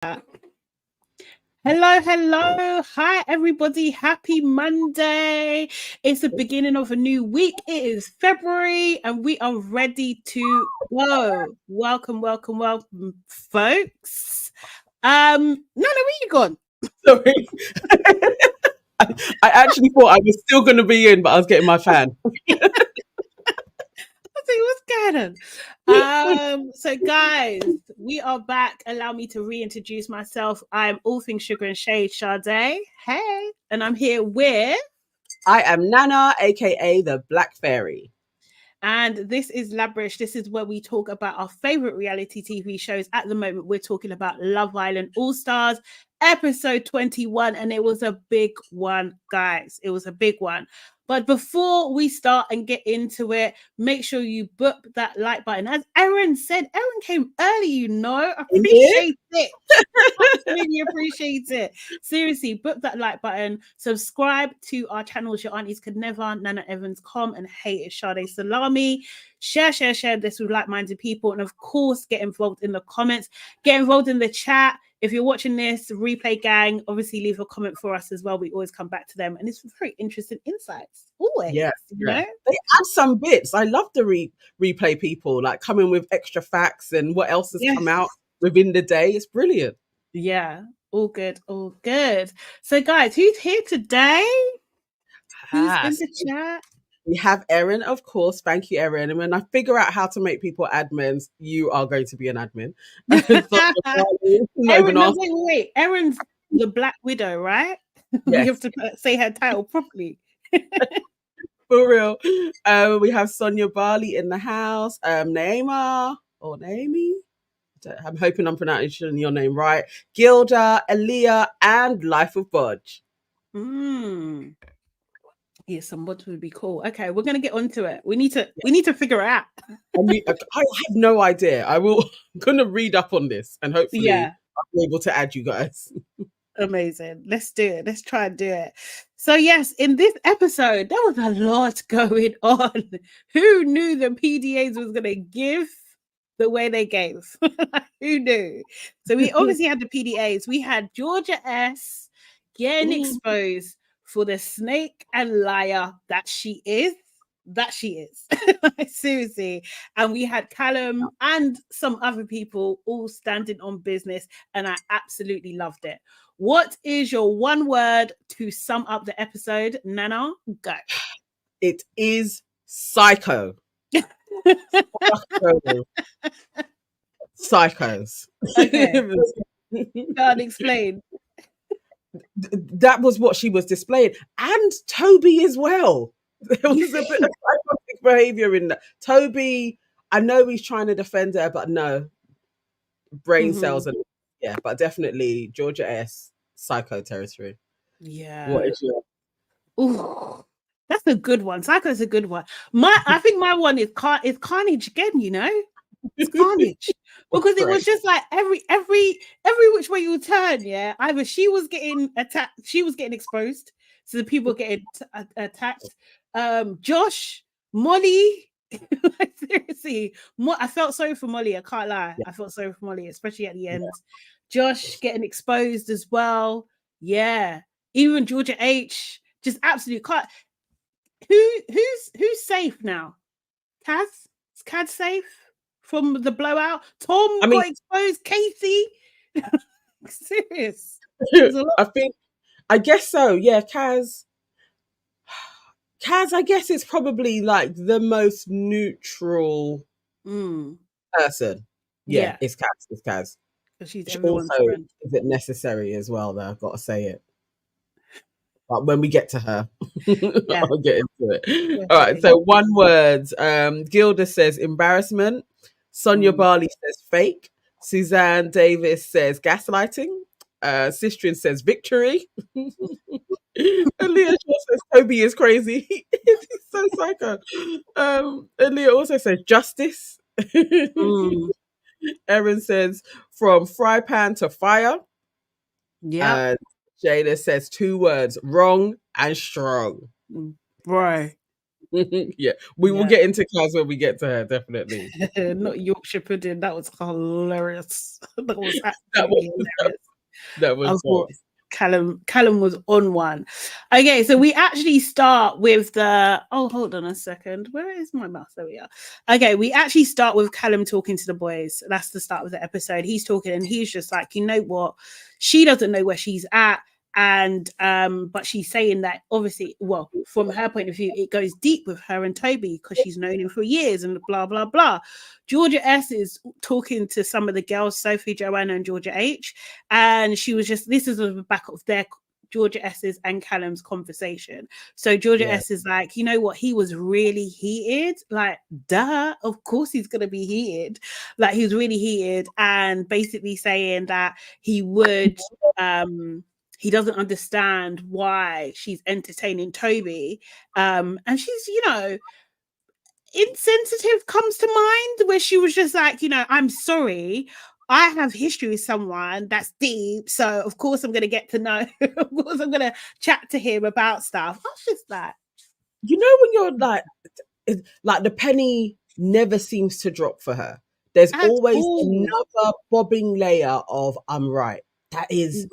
Hello, hello. Hi, everybody. Happy Monday. It's the beginning of a new week. It is February and we are ready to go. Welcome, welcome, welcome, folks. Nana, where you gone? Sorry. I actually thought I was still going to be in, but I was getting my fan. What's going on? So guys, we are back. Allow me to reintroduce myself. I'm all things sugar and shade, Sade. Hey, and I'm here with I am Nana, aka the Black Fairy. and this is LABRISH. This is where we talk about our favorite reality TV shows. At the moment, we're talking about Love Island All Stars, episode 21, and it was a big one, guys. It was a big one. But before we start and get into it, make sure you book that like button. As Erin said, Erin came early, you know. Appreciate it. Absolutely appreciate it. Seriously, book that like button. Subscribe to our channels. Your aunties could never. Nana Evans, Com and Hey, it's Sade Salami. Share this with like-minded people. And of course, get involved in the comments. Get involved in the chat. If you're watching this, replay gang, obviously leave a comment for us as well. We always come back to them. And it's very interesting insights. Always. Yeah, you know? They add some bits. I love the replay people, like coming with extra facts and what else has come out within the day. It's brilliant. Yeah, all good, all good. So, guys, who's here today? Who's in the chat? We have Erin, of course. Thank you, Erin. And when I figure out how to make people admins, you are going to be an admin. Erin, wait. Erin's the Black Widow, right? Yes. You have to say her title properly. For real. We have Sonia Barley in the house. Naima or Naomi. I'm hoping I'm pronouncing your name right. Gilda, Aaliyah, and Life of Bodge. Yeah, some mods would be cool. Okay, we're gonna get onto it. We need to figure it out. I have no idea. I'm gonna read up on this and hopefully I'll be able to add you guys. Amazing. Let's do it. Let's try and do it. So yes, in this episode, there was a lot going on. Who knew the PDAs was gonna give the way they gave? Who knew? So we obviously had the PDAs. We had Georgia S getting exposed for the snake and liar that she is. Seriously. And we had Callum and some other people all standing on business, and I absolutely loved it. What is your one word to sum up the episode? Nana, go. It is psycho. Psychos. Okay. Can't explain. That was what she was displaying. And Toby as well. There was a bit of psychotic behavior in that. Toby, I know he's trying to defend her, but no. Brain cells and but definitely Georgia S. Psycho territory. Yeah. What is your? Ooh, that's a good one. Psycho is a good one. I think my one is Carnage again. You know, it's Carnage because it was just like every which way you turn. Yeah, either she was getting attacked, she was getting exposed, so the people getting attacked. Josh, Molly. Like, seriously, I felt sorry for Molly. I can't lie. I felt sorry for Molly, especially at the end. Josh getting exposed as well. Yeah, even Georgia H. Just absolute cut. Who's safe now? Kaz? Is Kaz safe from the blowout? Tom got exposed. Casey? Serious. I guess so. Yeah, Kaz, I guess it's probably like the most neutral person. Yeah, it's Kaz. It's Kaz. She's also, is it necessary as well, though? I've got to say it. But when we get to her, I'll get into it. All right, so one word. Gilda says embarrassment. Sonia Barley says fake. Suzanne Davis says gaslighting. Sistrin says victory. Aaliyah says Toby is crazy. He's so psycho. Aaliyah also says justice. Erin says from fry pan to fire. 'Jada says 2 words, wrong and strong. Bro. Yeah, we will get into Kaz when we get to her, definitely. Not Yorkshire pudding. That was hilarious. That was That absolutely was hilarious. that I was thought Callum was on one. Okay, so we actually start with the hold on a second. Where is my mouse? There we are. Okay, we actually start with Callum talking to the boys. That's the start of the episode. He's talking and he's just like, you know what? She doesn't know where she's at. And but she's saying that obviously, well, from her point of view, it goes deep with her and Toby because she's known him for years and blah blah blah. Georgia S is talking to some of the girls, Sophie, Joanna, and Georgia H, and she was just, this is on the back of their Georgia S's and Callum's conversation. So Georgia S is like, you know what, he was really heated. Like, duh, of course he's gonna be heated. Like, he was really heated, and basically saying that he would he doesn't understand why she's entertaining Toby. And she's, you know, insensitive comes to mind, where she was just like, you know, I'm sorry, I have history with someone that's deep, so of course I'm going to get to know, of course I'm going to chat to him about stuff. I was just like, you know, when you're like the penny never seems to drop for her. There's always another bobbing layer of I'm right. That is,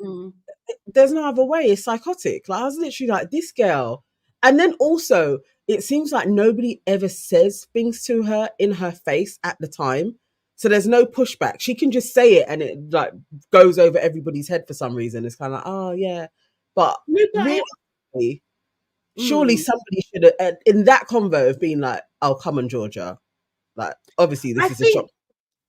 there's no other way. It's psychotic. Like, I was literally like, this girl. And then also, it seems like nobody ever says things to her in her face at the time. So there's no pushback. She can just say it and it like goes over everybody's head for some reason. It's kind of like, oh yeah. But really, surely somebody should have, in that convo, of being like, oh, come on, Georgia. Like, obviously, this is a shock.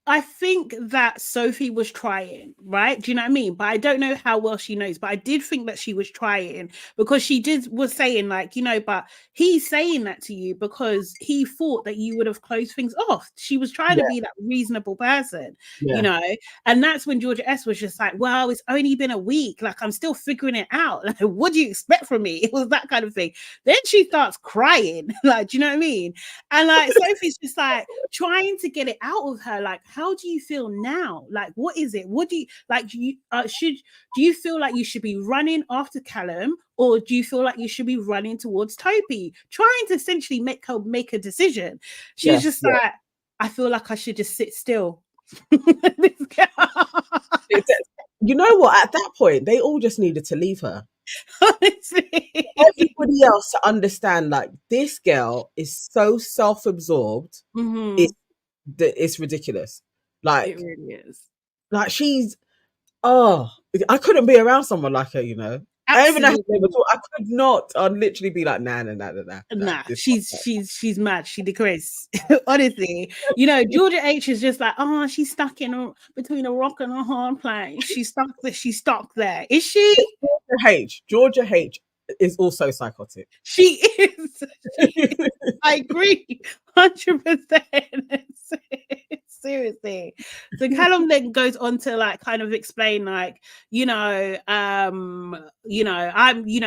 I think that Sophie was trying, right? Do you know what I mean? But I don't know how well she knows. But I did think that she was trying, because she was saying, like, you know, but he's saying that to you because he thought that you would have closed things off. She was trying to be that reasonable person, you know? And that's when Georgia S was just like, well, it's only been a week. Like, I'm still figuring it out. Like, what do you expect from me? It was that kind of thing. Then she starts crying. Like, do you know what I mean? And like, Sophie's just like trying to get it out of her. Like, how do you feel now? Like, what is it? What do you like? Do you feel like you should be running after Callum, or do you feel like you should be running towards Toby? Trying to essentially make her make a decision. She's just like, I feel like I should just sit still. You know what? At that point, they all just needed to leave her. Honestly, everybody else to understand, like, this girl is so self-absorbed. It's ridiculous. Like, it really is. Like, she's, I couldn't be around someone like her, you know. I even know how they were talking. I could not. I'd literally be like, nah. She's mad. She decreased. Honestly, you know, Georgia H is just like, oh, she's stuck between a rock and a hard place. She's stuck there. Is she? Georgia H is also psychotic. She is. I agree, 100%. Seriously. So Callum then goes on to like kind of explain, like,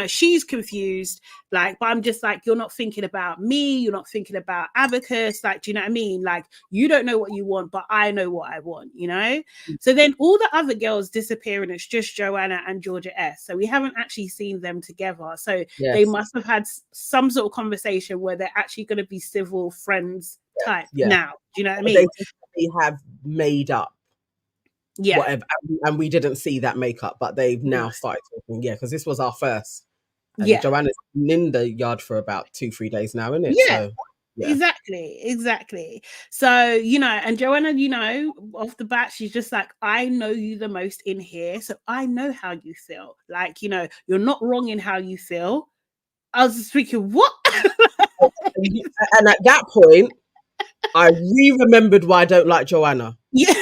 she's confused, like, but I'm just like, you're not thinking about me, you're not thinking about Abacus, like, do you know what I mean? Like, you don't know what you want, but I know what I want, you know? So then all the other girls disappear and it's just Joanna and Georgia S. So we haven't actually seen them together. So they must have had some sort of conversation where they're actually going to be civil friends type now. Do you know what I mean? They have made up whatever, and we didn't see that makeup, but they've now started talking, because this was our first. And Joanna's been in the yard for about 2-3 days now, isn't it? So, exactly. So, you know, and Joanna, you know, off the bat, she's just like, I know you the most in here, so I know how you feel. Like, you know, you're not wrong in how you feel. I was just thinking, what? And at that point, I remembered why I don't like Joanna. Yeah.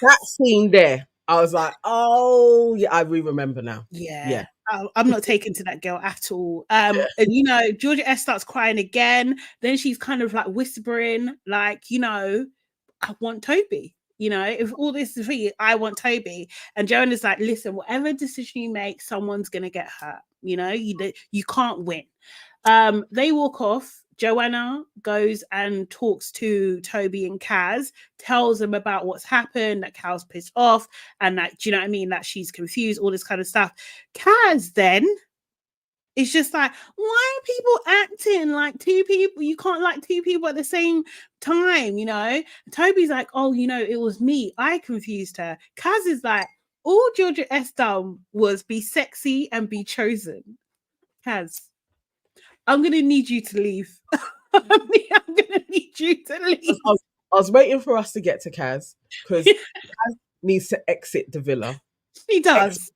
That scene there, I was like, oh, yeah, I remember now. Yeah. I'm not taken to that girl at all. And, you know, Georgia S starts crying again. Then she's kind of like whispering, like, you know, I want Toby. You know, if all this is for you, I want Toby. And Joanna's like, listen, whatever decision you make, someone's going to get hurt. You know, you can't win. They walk off. Joanna goes and talks to Toby and Kaz, tells them about what's happened, that Cal's pissed off, and that, do you know what I mean, that she's confused, all this kind of stuff. Kaz then It's just like, why are people acting like two people? You can't like two people at the same time, you know? Toby's like, oh, you know, it was me. I confused her. Kaz is like, all Georgia S done was be sexy and be chosen. Kaz, I'm going to need you to leave. I'm going to need you to leave. I was waiting for us to get to Kaz because Kaz needs to exit the villa. She does.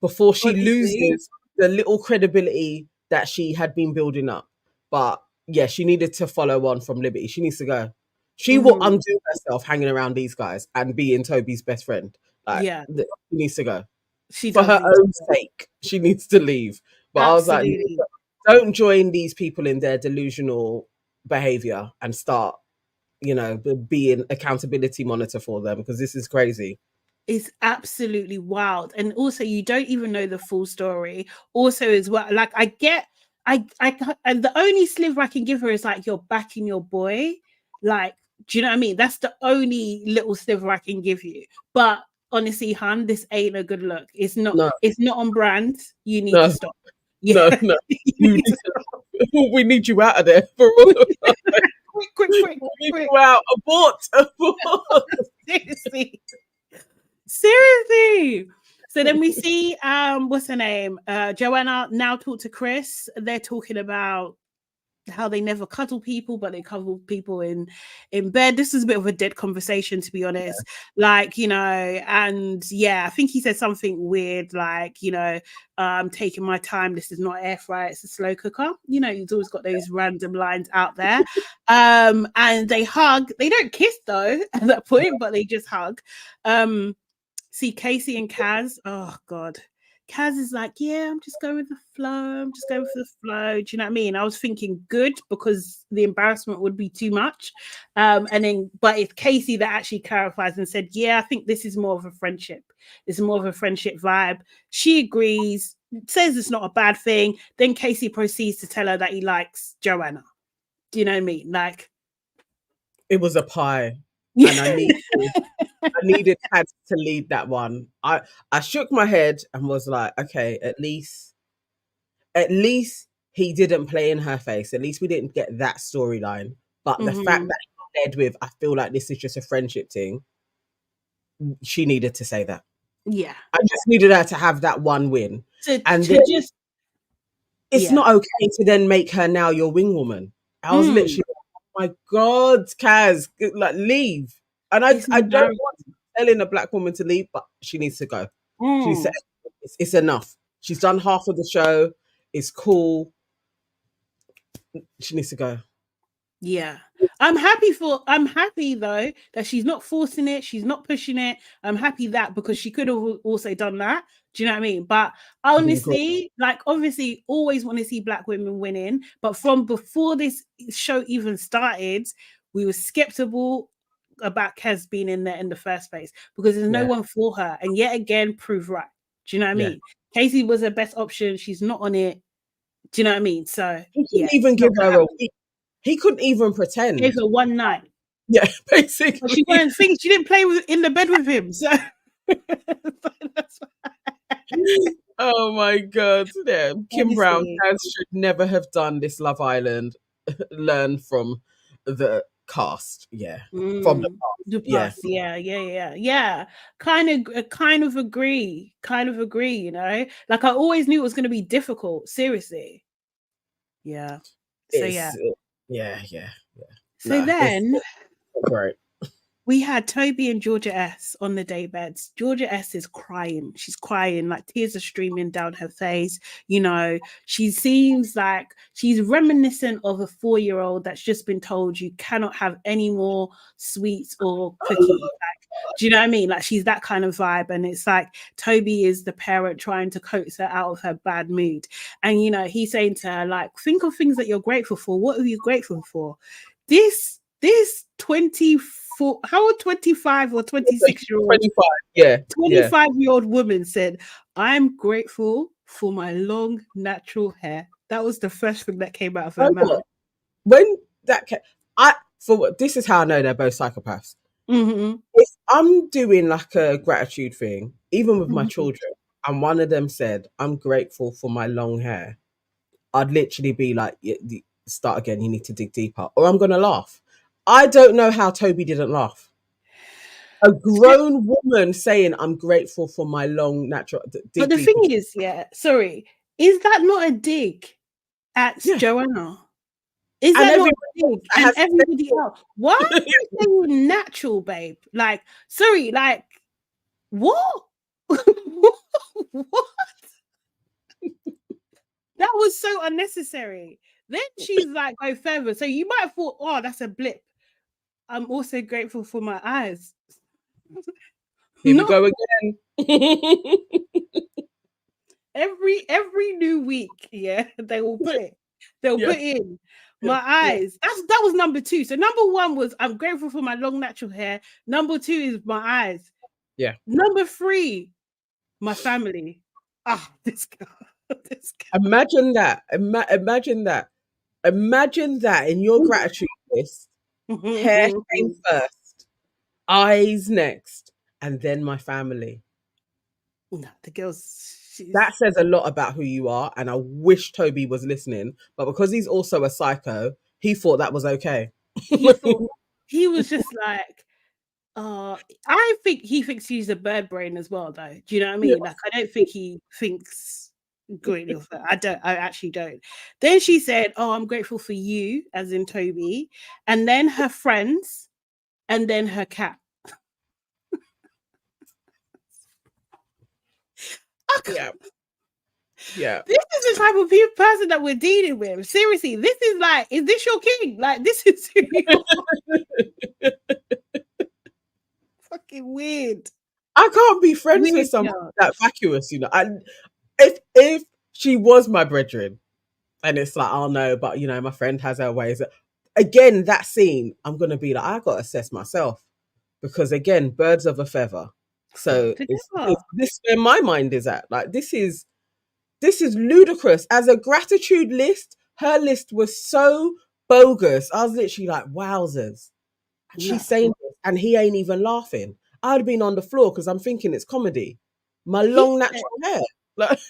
Before she loses the little credibility that she had been building up. But yeah, she needed to follow on from Liberty. She needs to go. She will undo herself hanging around these guys and being Toby's best friend. Like, she needs to go. For her own sake, she needs to leave. But absolutely. I was like, don't join these people in their delusional behavior and start, you know, being accountability monitor for them, because this is crazy. It's absolutely wild. And also, you don't even know the full story. Also, as well, like I and the only sliver I can give her is like, you're backing your boy. Like, do you know what I mean? That's the only little sliver I can give you. But honestly, hun, this ain't a good look. It's not. No. It's not on brand. You need to stop. Yeah. No. We need you out of there. quick. You out. Abort. Seriously. So then we see what's her name? Joanna now talk to Chris. They're talking about how they never cuddle people, but they cuddle people in bed. This is a bit of a dead conversation, to be honest. Like, you know, and yeah, I think he said something weird, like, you know, I'm taking my time. This is not air fryer, it's a slow cooker. You know, he's always got those random lines out there. And they hug. They don't kiss though at that point, but they just hug. See Casey and Kaz. Oh God. Kaz is like, yeah, I'm just going with the flow. I'm just going for the flow. Do you know what I mean? I was thinking good because the embarrassment would be too much. But it's Casey that actually clarifies and said, yeah, I think this is more of a friendship. It's more of a friendship vibe. She agrees, says it's not a bad thing. Then Casey proceeds to tell her that he likes Joanna. Do you know what I mean? Like, it was a pie. And I needed Kaz to lead that one. I shook my head and was like, okay, at least he didn't play in her face. At least we didn't get that storyline. But the fact that he led with, I feel like this is just a friendship thing. She needed to say that. Yeah. I just needed her to have that one win. It's not okay to then make her now your wing woman. I was literally, oh my God, Kaz, like, leave. And I don't want telling a black woman to leave, but she needs to go. She needs to, it's enough. She's done half of the show. It's cool. She needs to go. Yeah. I'm happy though that she's not forcing it, she's not pushing it. I'm happy that, because she could have also done that. Do you know what I mean? But honestly, like, obviously always want to see black women winning, but from before this show even started, we were skeptical about Kaz being in there in the first place, because there's no one for her, and yet again prove right. Do you know what I mean? Casey was her best option. She's not on it. Do you know what I mean? So he couldn't even give her a week. He couldn't even pretend. Gave her one night. Yeah, basically. But she weren't think she didn't play in the bed with him. So oh my God. Yeah. Kim Brown should never have done this Love Island. Learn from the cast. Yeah. From the past. Yeah. Kind of agree, you know. Like, I always knew it was going to be difficult, seriously. Yeah. So yeah. So then right. We had Toby and Georgia S on the daybeds. Georgia S is crying. She's crying, like tears are streaming down her face. You know, she seems like she's reminiscent of a 4-year-old that's just been told you cannot have any more sweets or cookies. Like, do you know what I mean? Like, she's that kind of vibe. And it's like Toby is the parent trying to coax her out of her bad mood. And, you know, he's saying to her, like, think of things that you're grateful for. What are you grateful for? This 24, how old, 25 or 26-year-old? 25, yeah. 25-year-old woman said, I'm grateful for my long natural hair. That was the first thing that came out of her mouth. When that came, this is how I know they're both psychopaths. Mm-hmm. If I'm doing like a gratitude thing, even with my children, and one of them said, "I'm grateful for my long hair," I'd literally be like, start again, you need to dig deeper, or I'm gonna laugh. I don't know how Toby didn't laugh. A grown woman saying, "I'm grateful for my long natural." But the thing is, is that not a dig at Joanna? Is that not a dig? And everybody else? Why are you saying natural, babe? Like, sorry, like, what? What? That was so unnecessary. Then she's like, go further. So you might have thought, oh, that's a blip. I'm also grateful for my eyes. Here we go again. Every new week, they will put it. They'll put in my eyes. That was number 2. So number 1 was I'm grateful for my long natural hair. Number 2 is my eyes. Yeah. Number 3, my family. This girl. Imagine that. Imagine that. Imagine that in your gratitude list. Hair came first, eyes next, and then my family. No, the girls. That says a lot about who you are, and I wish Toby was listening, but because he's also a psycho, he thought that was okay. He was just like, I think he thinks he's a bird brain as well, though. Do you know what I mean? Like, I don't think he thinks greatly of her. I actually don't. Then she said, "Oh, I'm grateful for you," as in Toby, and then her friends, and then her cat. Yeah. This is the type of person that we're dealing with. Seriously, this is like, is this your king? Like, this is fucking weird. I can't be friends with someone that vacuous, you know. And if she was my brethren, and it's like, oh no, but you know, my friend has her ways. Again, that scene, I'm gonna be like, I gotta assess myself, because again, birds of a feather. So it's this where my mind is at. Like, this is ludicrous. As a gratitude list, her list was so bogus. I was literally like, wowzers. And she's saying this, and he ain't even laughing. I'd have been on the floor because I'm thinking it's comedy. My long natural hair. Like,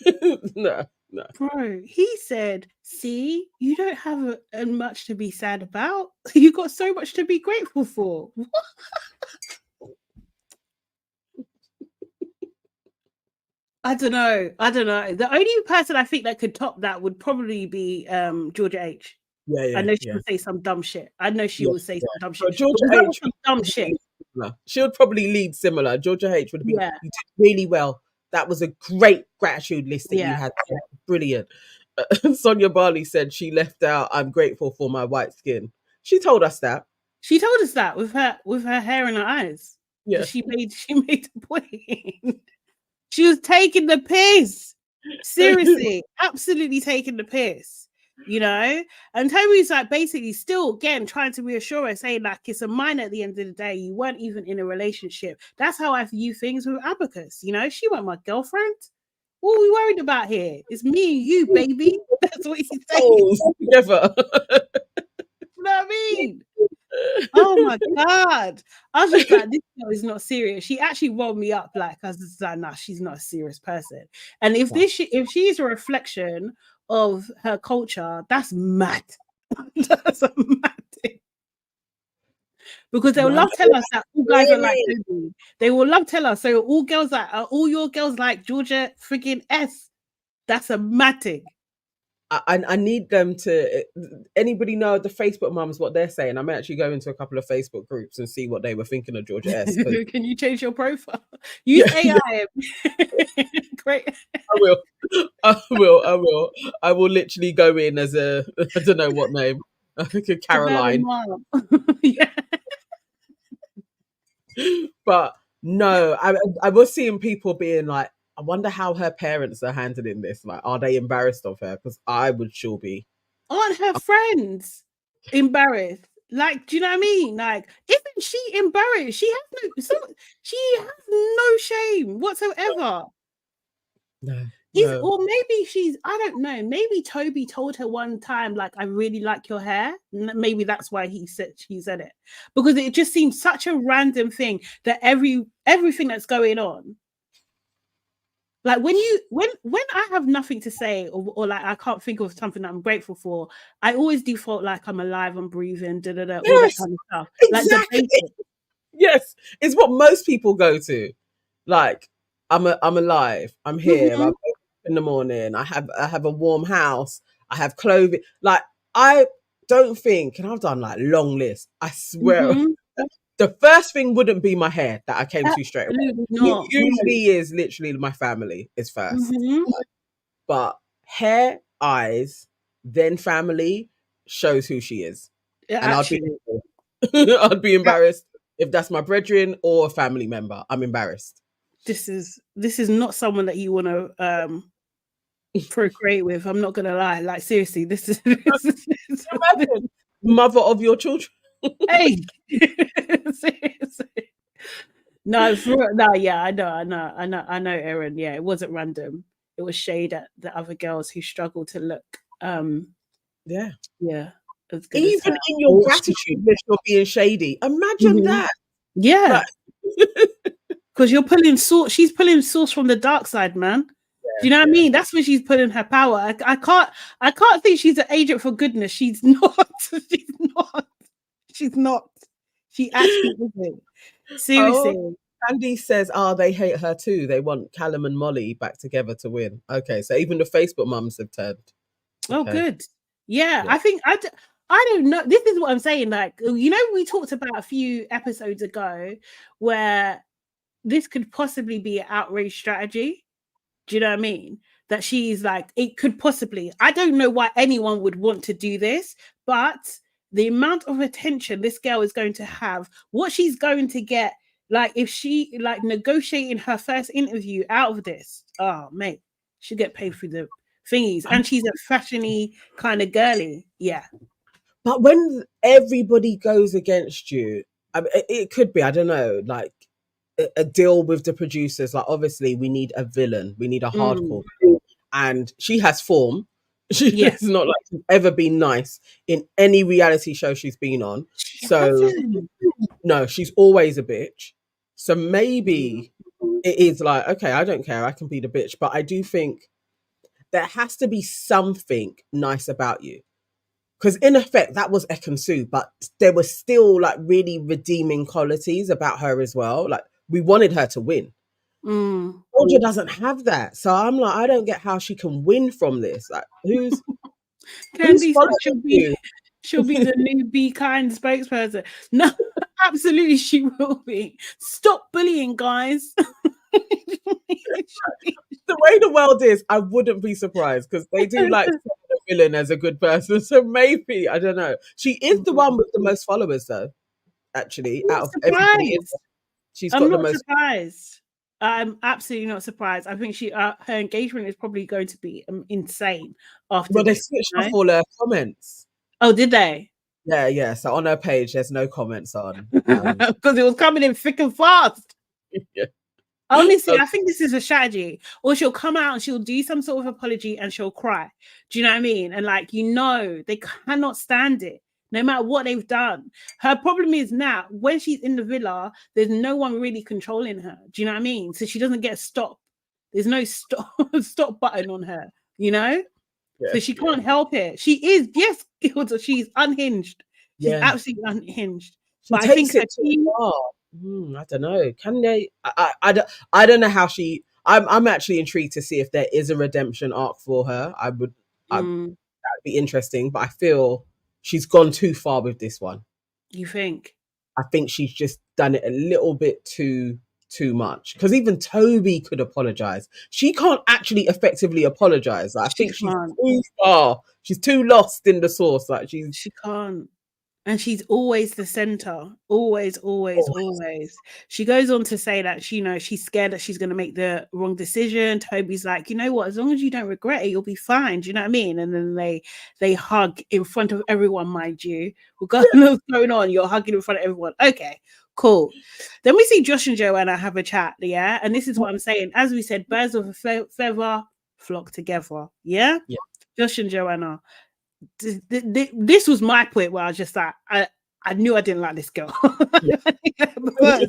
no. Bro, he said, see, you don't have much to be sad about. You got so much to be grateful for. I don't know. The only person I think that could top that would probably be Georgia H. Yeah. I know she would say some dumb shit. I know she will say some dumb shit. Georgia H, some dumb shit. She would probably lead similar. Georgia H would have been, you did really well. That was a great gratitude list that you had. Brilliant. Sonia Barley said she left out, "I'm grateful for my white skin." She told us that. She told us that with her hair and her eyes. Yeah. She made the point. She was taking the piss. Seriously, absolutely taking the piss. You know? And Toby's like basically still again trying to reassure her, saying like it's a minor at the end of the day. You weren't even in a relationship. That's how I view things with Abacus. You know, she wasn't my girlfriend. What are we worried about here? It's me and you, baby. That's what he's saying. Together. You know what I mean? Oh my god! I was just like, this girl is not serious. She actually wound me up. Like, I was just like, nah, she's not a serious person. And if she's a reflection of her culture, that's mad. That's a mad thing. Because they'll love tell us that all guys are like Toby. They will love tell us. So all your girls like Georgia freaking S. That's a mad thing. I need them to. Anybody know the Facebook mums what they're saying? I may actually go into a couple of Facebook groups and see what they were thinking of Georgia S. Can you change your profile? Use AI. Great. I will. I will literally go in as a, I don't know what name. I think a Caroline. Yeah. But no, I was seeing people being like, I wonder how her parents are handling this. Like, are they embarrassed of her? Because I would sure be. Aren't her friends embarrassed? Like, do you know what I mean? Like, isn't she embarrassed? She has no shame whatsoever. No. Or maybe I don't know. Maybe Toby told her one time, like, I really like your hair. Maybe that's why he said it. Because it just seems such a random thing that everything that's going on. Like when I have nothing to say, or like I can't think of something that I'm grateful for, I always default like I'm alive, I'm breathing, all that kind of stuff. Exactly. Like the basic. Yes, it's what most people go to. Like, I'm alive. I'm here. I wake up in the morning. I have a warm house. I have clothing. Like, I don't think, and I've done like long lists. I swear, the first thing wouldn't be my hair that I came to straight away. Not. It usually is literally my family is first, but hair, eyes, then family shows who she is, and I'd be embarrassed if that's my brethren or a family member. I'm embarrassed. This is not someone that you want to procreate with. I'm not gonna lie. Like seriously, this is mother of your children. Hey, seriously. No, yeah, I know, Erin. Yeah, it wasn't random. It was shade at the other girls who struggled to look. Yeah. Even in your gratitude list, you're being shady. Imagine that. Yeah. Because you're pulling source. She's pulling source from the dark side, man. Do you know what I mean? That's when she's putting her power. I can't think she's an agent for goodness. She's not. She's not. She actually isn't. Seriously. Oh, Andy says, they hate her too. They want Callum and Molly back together to win. Okay, so even the Facebook mums have turned. Okay. Oh, good. Yeah, I think I don't know. This is what I'm saying. Like, you know, we talked about a few episodes ago where this could possibly be an outrage strategy. Do you know what I mean? That she's like, it could possibly. I don't know why anyone would want to do this, but the amount of attention this girl is going to have, what she's going to get, like if she like negotiating her first interview out of this, oh mate, she'll get paid through the thingies. And she's a fashiony kind of girly. Yeah. But when everybody goes against you, I mean, it could be, I don't know, like a deal with the producers. Like, obviously, we need a villain, we need a hardcore, and she has form. She's not like she's ever been nice in any reality show she's been on. No, she's always a bitch. So maybe it is like, okay, I don't care, I can be the bitch, but I do think there has to be something nice about you. Because in effect, that was Ekansu, but there were still like really redeeming qualities about her as well. Like, we wanted her to win. Georgia doesn't have that. So I'm like, I don't get how she can win from this. Like, who's she'll be the new Be Kind spokesperson. No, absolutely she will be. Stop bullying, guys. The way the world is, I wouldn't be surprised because they do like the villain as a good person. So maybe, I don't know. She is the one with the most followers, though. Actually, out of everybody, she's got the most. Surprised. I'm absolutely not surprised. I think her engagement is probably going to be insane after. Well, they switched off all her comments. Oh, did they? Yeah. So on her page, there's no comments on because it was coming in thick and fast. Yeah. Honestly, I think this is a strategy. Or she'll come out and she'll do some sort of apology and she'll cry. Do you know what I mean? And like, they cannot stand it, no matter what they've done. Her problem is now, when she's in the villa, there's no one really controlling her. Do you know what I mean? So she doesn't get a stop. There's no stop button on her, you know? Yeah, so she can't help it. She is, yes, she's unhinged. She's absolutely unhinged. But I think her team... I don't know. Can they? I don't know how she. I'm actually intrigued to see if there is a redemption arc for her. That'd be interesting. But I feel she's gone too far with this one. You think? I think she's just done it a little bit too much. Because even Toby could apologize. She can't actually effectively apologize. Like, I think she's too far. She's too lost in the sauce. Like she can't. And she's always the center. Always. She goes on to say that she's scared that she's going to make the wrong decision. Toby's like, you know what? As long as you don't regret it, you'll be fine. Do you know what I mean? And then they hug in front of everyone, mind you. Regardless of what's going on, you're hugging in front of everyone. Okay, cool. Then we see Josh and Joanna have a chat, yeah? And this is what I'm saying. As we said, birds of a feather flock together, yeah? Josh and Joanna. This was my point where I was just like, I knew I didn't like this girl. Because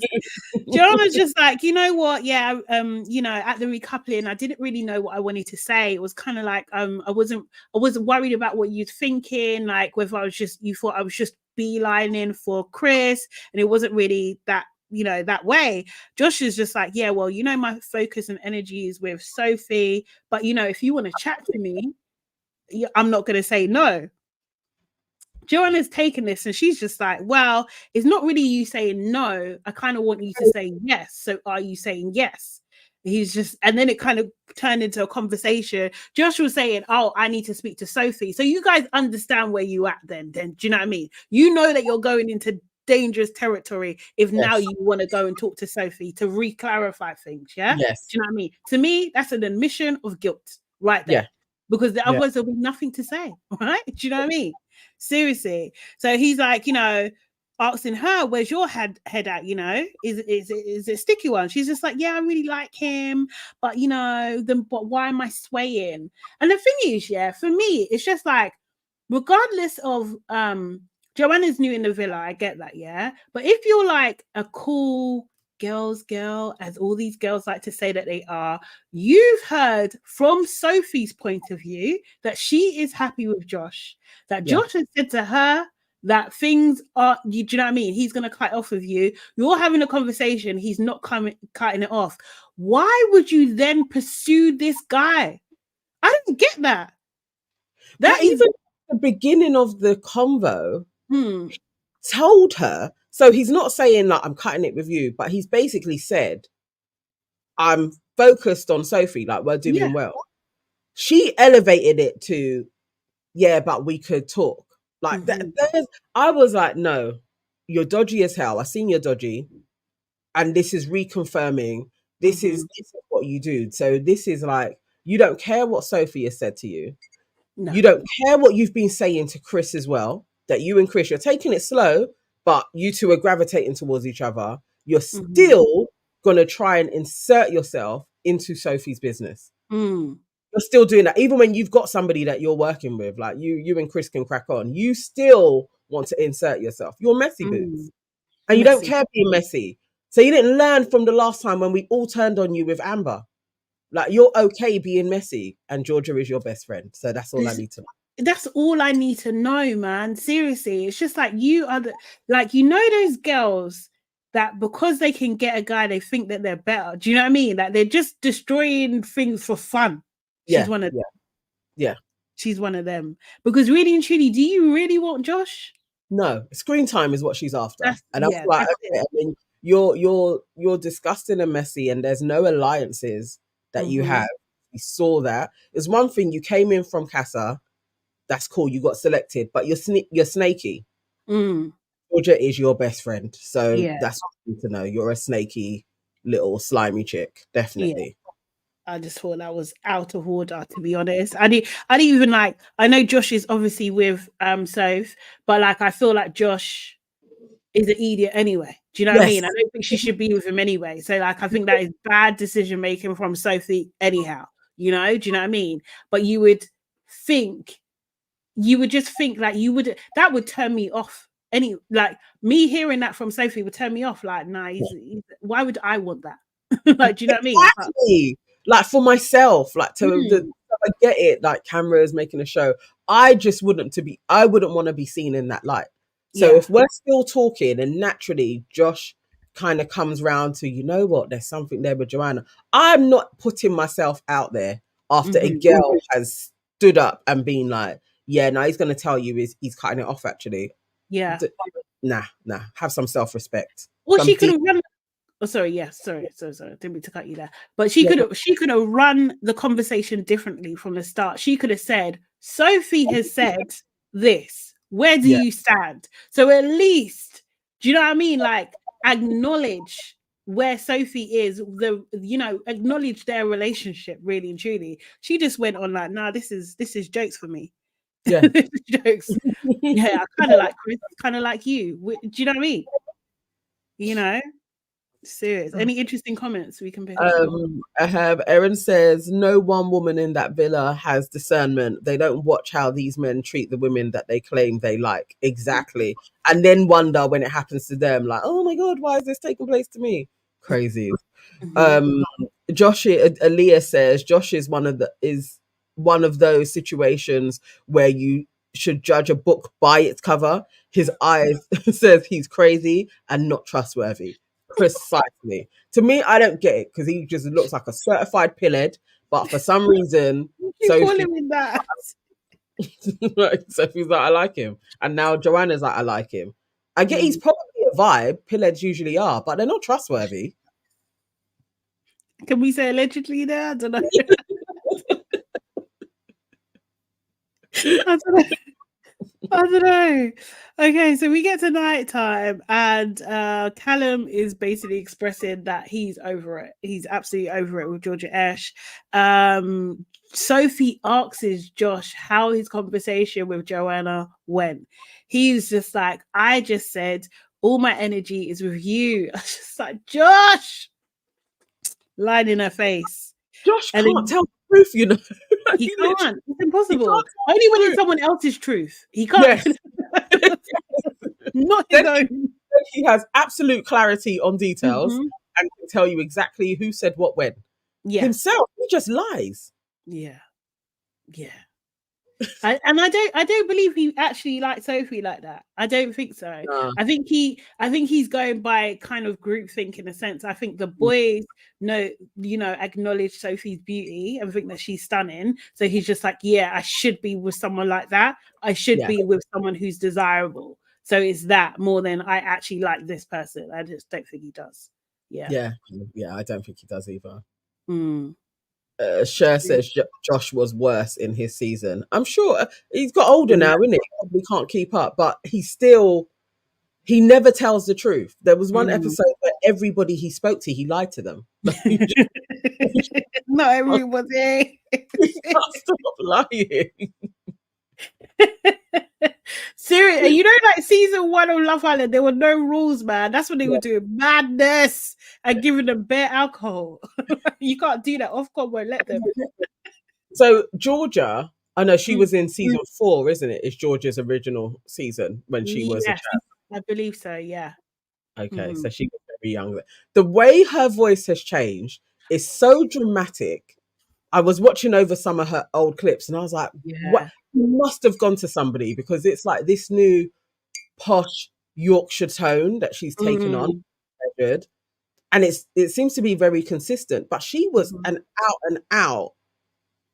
John was just like, you know what? Yeah, you know, at the recoupling, I didn't really know what I wanted to say. It was kind of like, I wasn't worried about what you're thinking, like whether you thought I was just beelining for Chris, and it wasn't really that, you know, that way. Josh is just like, yeah, well, you know, my focus and energy is with Sophie, but you know, if you want to chat to me, I'm not going to say no. Joanna's taken this and she's just like, well, it's not really you saying no. I kind of want you to say yes. So are you saying yes? He's just, and then it kind of turned into a conversation. Josh was saying, oh, I need to speak to Sophie. So you guys understand where you at then. Do you know what I mean? You know that you're going into dangerous territory if now you want to go and talk to Sophie to re-clarify things. Yeah. Yes. Do you know what I mean? To me, that's an admission of guilt right there. Yeah. Because otherwise there'll be nothing to say. Right? Do you know what I mean? Seriously. So he's like, you know, asking her, where's your head at, you know, is it a sticky one? She's just like, yeah, I really like him, but you know, but why am I swaying? And the thing is, yeah, for me, it's just like, regardless of Joanna's new in the villa, I get that, yeah. But if you're like a cool girl's girl, as all these girls like to say that they are, you've heard from Sophie's point of view that she is happy with Josh, that Josh has said to her that things are, do you know what I mean? He's going to cut off with you. You're having a conversation. He's not cutting it off. Why would you then pursue this guy? I don't get that. That even the beginning of the convo told her. So he's not saying like I'm cutting it with you, but he's basically said, I'm focused on Sophie, like we're doing well. She elevated it to, yeah, but we could talk. Like I was like, no, you're dodgy as hell. I seen you're dodgy. And this is reconfirming this is what you do. So this is like, you don't care what Sophie has said to you. No. You don't care what you've been saying to Chris as well, that you and Chris, you're taking it slow, but you two are gravitating towards each other. You're still going to try and insert yourself into Sophie's business. You're still doing that. Even when you've got somebody that you're working with, like you and Chris can crack on, you still want to insert yourself. You're messy boots. And you don't care being messy. So you didn't learn from the last time when we all turned on you with Amber. Like, you're okay being messy, and Georgia is your best friend. So that's all I need to know. That's all I need to know, man. Seriously. It's just like you are like, you know, those girls that because they can get a guy, they think that they're better. Do you know what I mean? Like, they're just destroying things for fun. She's one of them. Yeah. She's one of them. Because really and truly, do you really want Josh? No. Screen time is what she's after. And that's like, okay, I mean, you're disgusting and messy, and there's no alliances that you have. We saw that. There's one thing, you came in from Casa, that's cool, you got selected, but you're snaky. Georgia is your best friend, so that's what you need to know. You're a snaky little slimy chick, definitely. I just thought that was out of order, to be honest. I didn't even like, I know Josh is obviously with Soph, but like I feel like Josh is an idiot anyway. Do you know what I mean? I don't think she should be with him anyway. So like, I think that is bad decision making from Sophie anyhow, you know? Do you know what I mean? But you would just think like that would turn me off. Like me hearing that from Sophie would turn me off. Like, nah, why would I want that? Like, do you know what I mean? Exactly. Like for myself, like I get it, like cameras making a show. I wouldn't want to be seen in that light. So if we're still talking and naturally Josh kind of comes round to, you know what, there's something there with Joanna, I'm not putting myself out there after a girl has stood up and been like, yeah, now he's going to tell you he's cutting it off actually. Yeah. Nah. Have some self-respect. Well, she could have run. Oh, sorry. Yes. Sorry. Didn't mean to cut you there. But she could have run the conversation differently from the start. She could have said, Sophie has said this. Where do you stand? So at least, do you know what I mean? Like, acknowledge where Sophie is, acknowledge their relationship, really and truly. She just went on like, nah, this is jokes for me. Yeah. This is jokes. Yeah, I kind of like Chris, kind of like you. Do you know what I mean? You know? Serious. Any interesting comments we can pick up? I have Erin says, no one woman in that villa has discernment. They don't watch how these men treat the women that they claim they like. Exactly. And then wonder when it happens to them, like, oh my God, why is this taking place to me? Crazy. Josh Aaliyah says Josh is one of those situations where you should judge a book by its cover. His eyes says he's crazy and not trustworthy. Precisely. To me, I don't get it because he just looks like a certified pillhead, but for some reason, Sophie, that. Sophie's like, I like him. And now Joanna's like, I like him. I get he's probably a vibe. Pillheads usually are, but they're not trustworthy. Can we say allegedly there? I don't know. I don't know. Okay, so we get to nighttime, and Callum is basically expressing that he's over it. He's absolutely over it with Georgia Ash. Sophie asks Josh how his conversation with Joanna went. He's just like, I just said, all my energy is with you. I was just like, Josh! Lying in her face. Josh can't tell the truth, you know. He can't. It's impossible. Only when it's someone else's truth. He can't. Yes. Not his own. He has absolute clarity on details and can tell you exactly who said what when. Yeah. Himself, he just lies. Yeah. Yeah. I don't believe he actually liked Sophie like that. I don't think so. No. I think he's going by kind of groupthink in a sense. I think the boys acknowledge Sophie's beauty and think that she's stunning. So he's just like, yeah, I should be with someone like that. I should be with someone who's desirable. So it's that more than I actually like this person. I just don't think he does. Yeah, I don't think he does either. Cher says Josh was worse in his season. I'm sure he's got older now, isn't he? Probably can't keep up, but he never tells the truth. There was one episode where everybody he spoke to, he lied to them. Not everybody. He can't stop lying. Seriously, you know, like season 1 of Love Island, there were no rules, man. That's when they were doing madness and giving them bare alcohol. You can't do that. Ofcom won't let them. So Georgia, I know she was in season 4, isn't it? It's Georgia's original season when she was a child. I believe so. Yeah. Okay, so she was very young. The way her voice has changed is so dramatic. I was watching over some of her old clips and I was like, what? You must have gone to somebody because it's like this new posh Yorkshire tone that she's taken on. Good. And it seems to be very consistent. But she was an out and out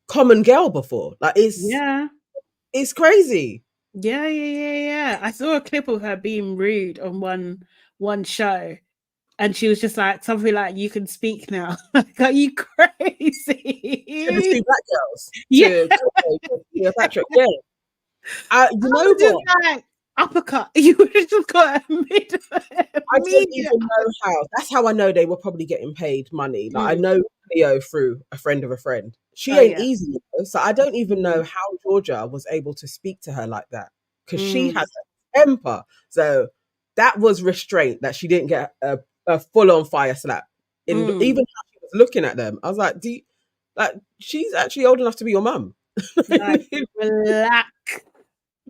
common girl before. Like it's crazy. Yeah. I saw a clip of her being rude on one show. And she was just like, something like, you can speak now. Like, are you crazy? To the 2 black girls. Yeah. To Patrick. Yeah. You know what? Like, uppercut. You would have just got a mid. I don't even know how. That's how I know they were probably getting paid money. Like I know Leo through a friend of a friend. She ain't easy, you know? So I don't even know how Georgia was able to speak to her like that because she has a temper. So that was restraint that she didn't get a full-on fire slap. Even how she was looking at them, I was like, she's actually old enough to be your mum. Like,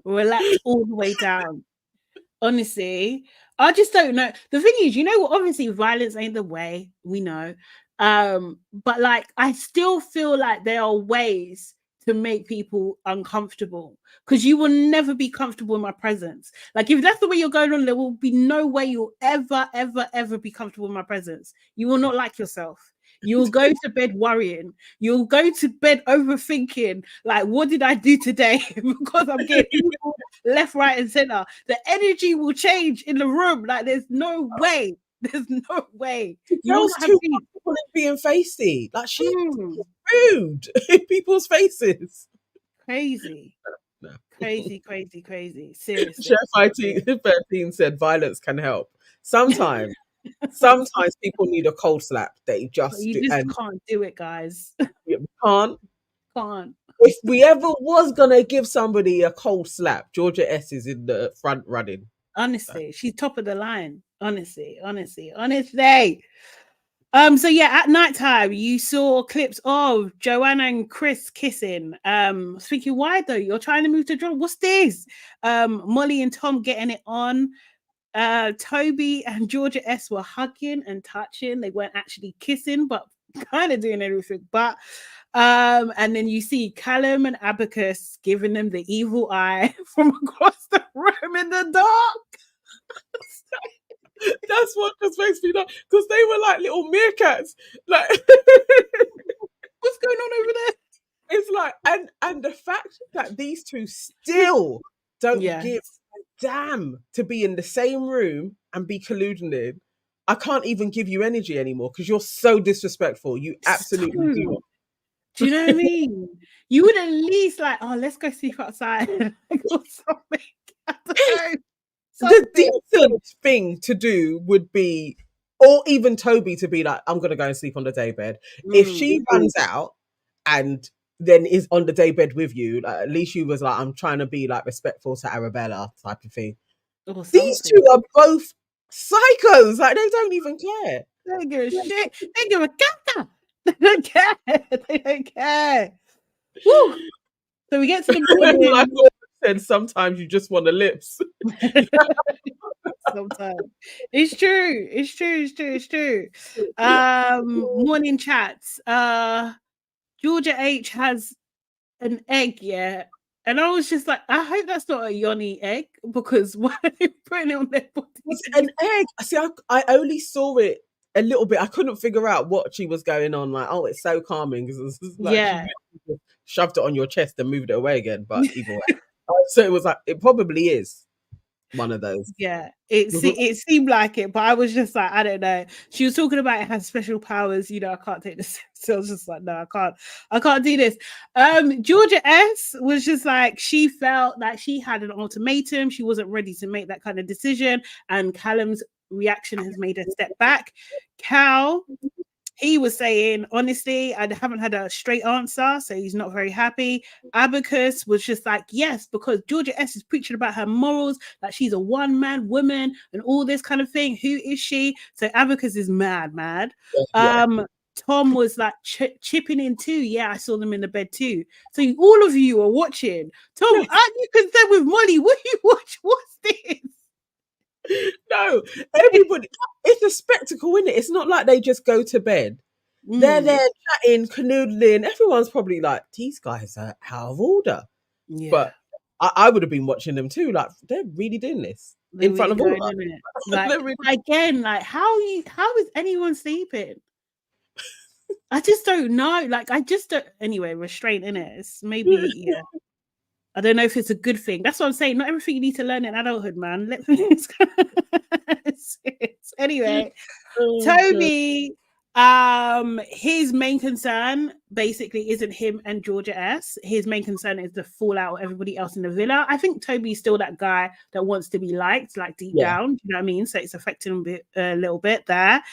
relax all the way down. Honestly, I just don't know. The thing is, you know what? Obviously, violence ain't the way. We know, but like, I still feel like there are ways to make people uncomfortable because you will never be comfortable in my presence. Like if that's the way you're going on, there will be no way you'll ever be comfortable in my presence. You will not like yourself. You will go to bed worrying. You'll go to bed overthinking, like, what did I do today? Because I'm getting people left, right, and center. The energy will change in the room. Like there's no way. There's no way. You're too comfortable being feisty. Like she's rude in people's faces. Crazy. No. Crazy. Seriously. Chef 13 said violence can help. Sometimes people need a cold slap. They just can't do it, guys. Can't. If we ever was gonna give somebody a cold slap, Georgia S is in the front running. Honestly, she's top of the line. Honestly. So yeah, at nighttime you saw clips of Joanna and Chris kissing. Thinking, why though? You're trying to move to drum. What's this? Molly and Tom getting it on. Toby and Georgia S were hugging and touching. They weren't actually kissing, but kind of doing everything. But and then you see Callum and Abacus giving them the evil eye from across the room in the dark. That's what just makes me laugh, because they were like little meerkats. Like, what's going on over there? It's like, and the fact that these two still don't give a damn to be in the same room and be colluding. I can't even give you energy anymore because you're so disrespectful. You absolutely do. Do you know what I mean? You would at least like, oh, let's go sleep outside or something. I don't know. The decent thing to do would be, or even Toby to be like, I'm gonna go and sleep on the daybed. If she runs out and then is on the daybed with you, like, at least you was like, I'm trying to be like respectful to Arabella type of thing. These two are both psychos. Like, they don't even care. They don't give a shit. They give a caca. They don't care. They don't care. Woo. So we get to the morning. Like I said, sometimes you just want the lips. Sometimes it's true. Morning chats. Georgia H has an egg, and I was just like, I hope that's not a Yoni egg, because why are they putting it on their body? It's an egg. See, I only saw it a little bit. I couldn't figure out what she was going on. Like, oh, it's so calming because like she shoved it on your chest and moved it away again. But either way, so it was like, it probably is one of those. Yeah, it seemed like it, but I was just like, I don't know. She was talking about it has special powers. You know, I can't take this. So I was just like, no, I can't do this. Georgia S was just like, she felt like she had an ultimatum. She wasn't ready to make that kind of decision, and Callum's reaction has made her step back. Cal, he was saying, honestly, I haven't had a straight answer, so he's not very happy. Abacus was just like, yes, because Georgia S is preaching about her morals, that she's a one-man woman and all this kind of thing. Who is she? So Abacus is mad. Tom was like chipping in too. Yeah, I saw them in the bed too. So all of you are watching. Tom, aren't you concerned with Molly? What you watch? What's this? No, everybody, it's a spectacle, isn't it? It's not like they just go to bed. They're there chatting, canoodling. Everyone's probably like, these guys are out of order. Yeah. But I would have been watching them too. Like, they're really doing this in front of all of us. Like, again, like, how is anyone sleeping? I just don't know. Like, I just don't. Anyway, restraint in it. It's maybe I don't know if it's a good thing. That's what I'm saying. Not everything you need to learn in adulthood, man. Anyway, Toby, his main concern basically isn't him and Georgia S. His main concern is the fallout of everybody else in the villa. I think Toby's still that guy that wants to be liked, like deep down. You know what I mean? So it's affecting him a little bit there.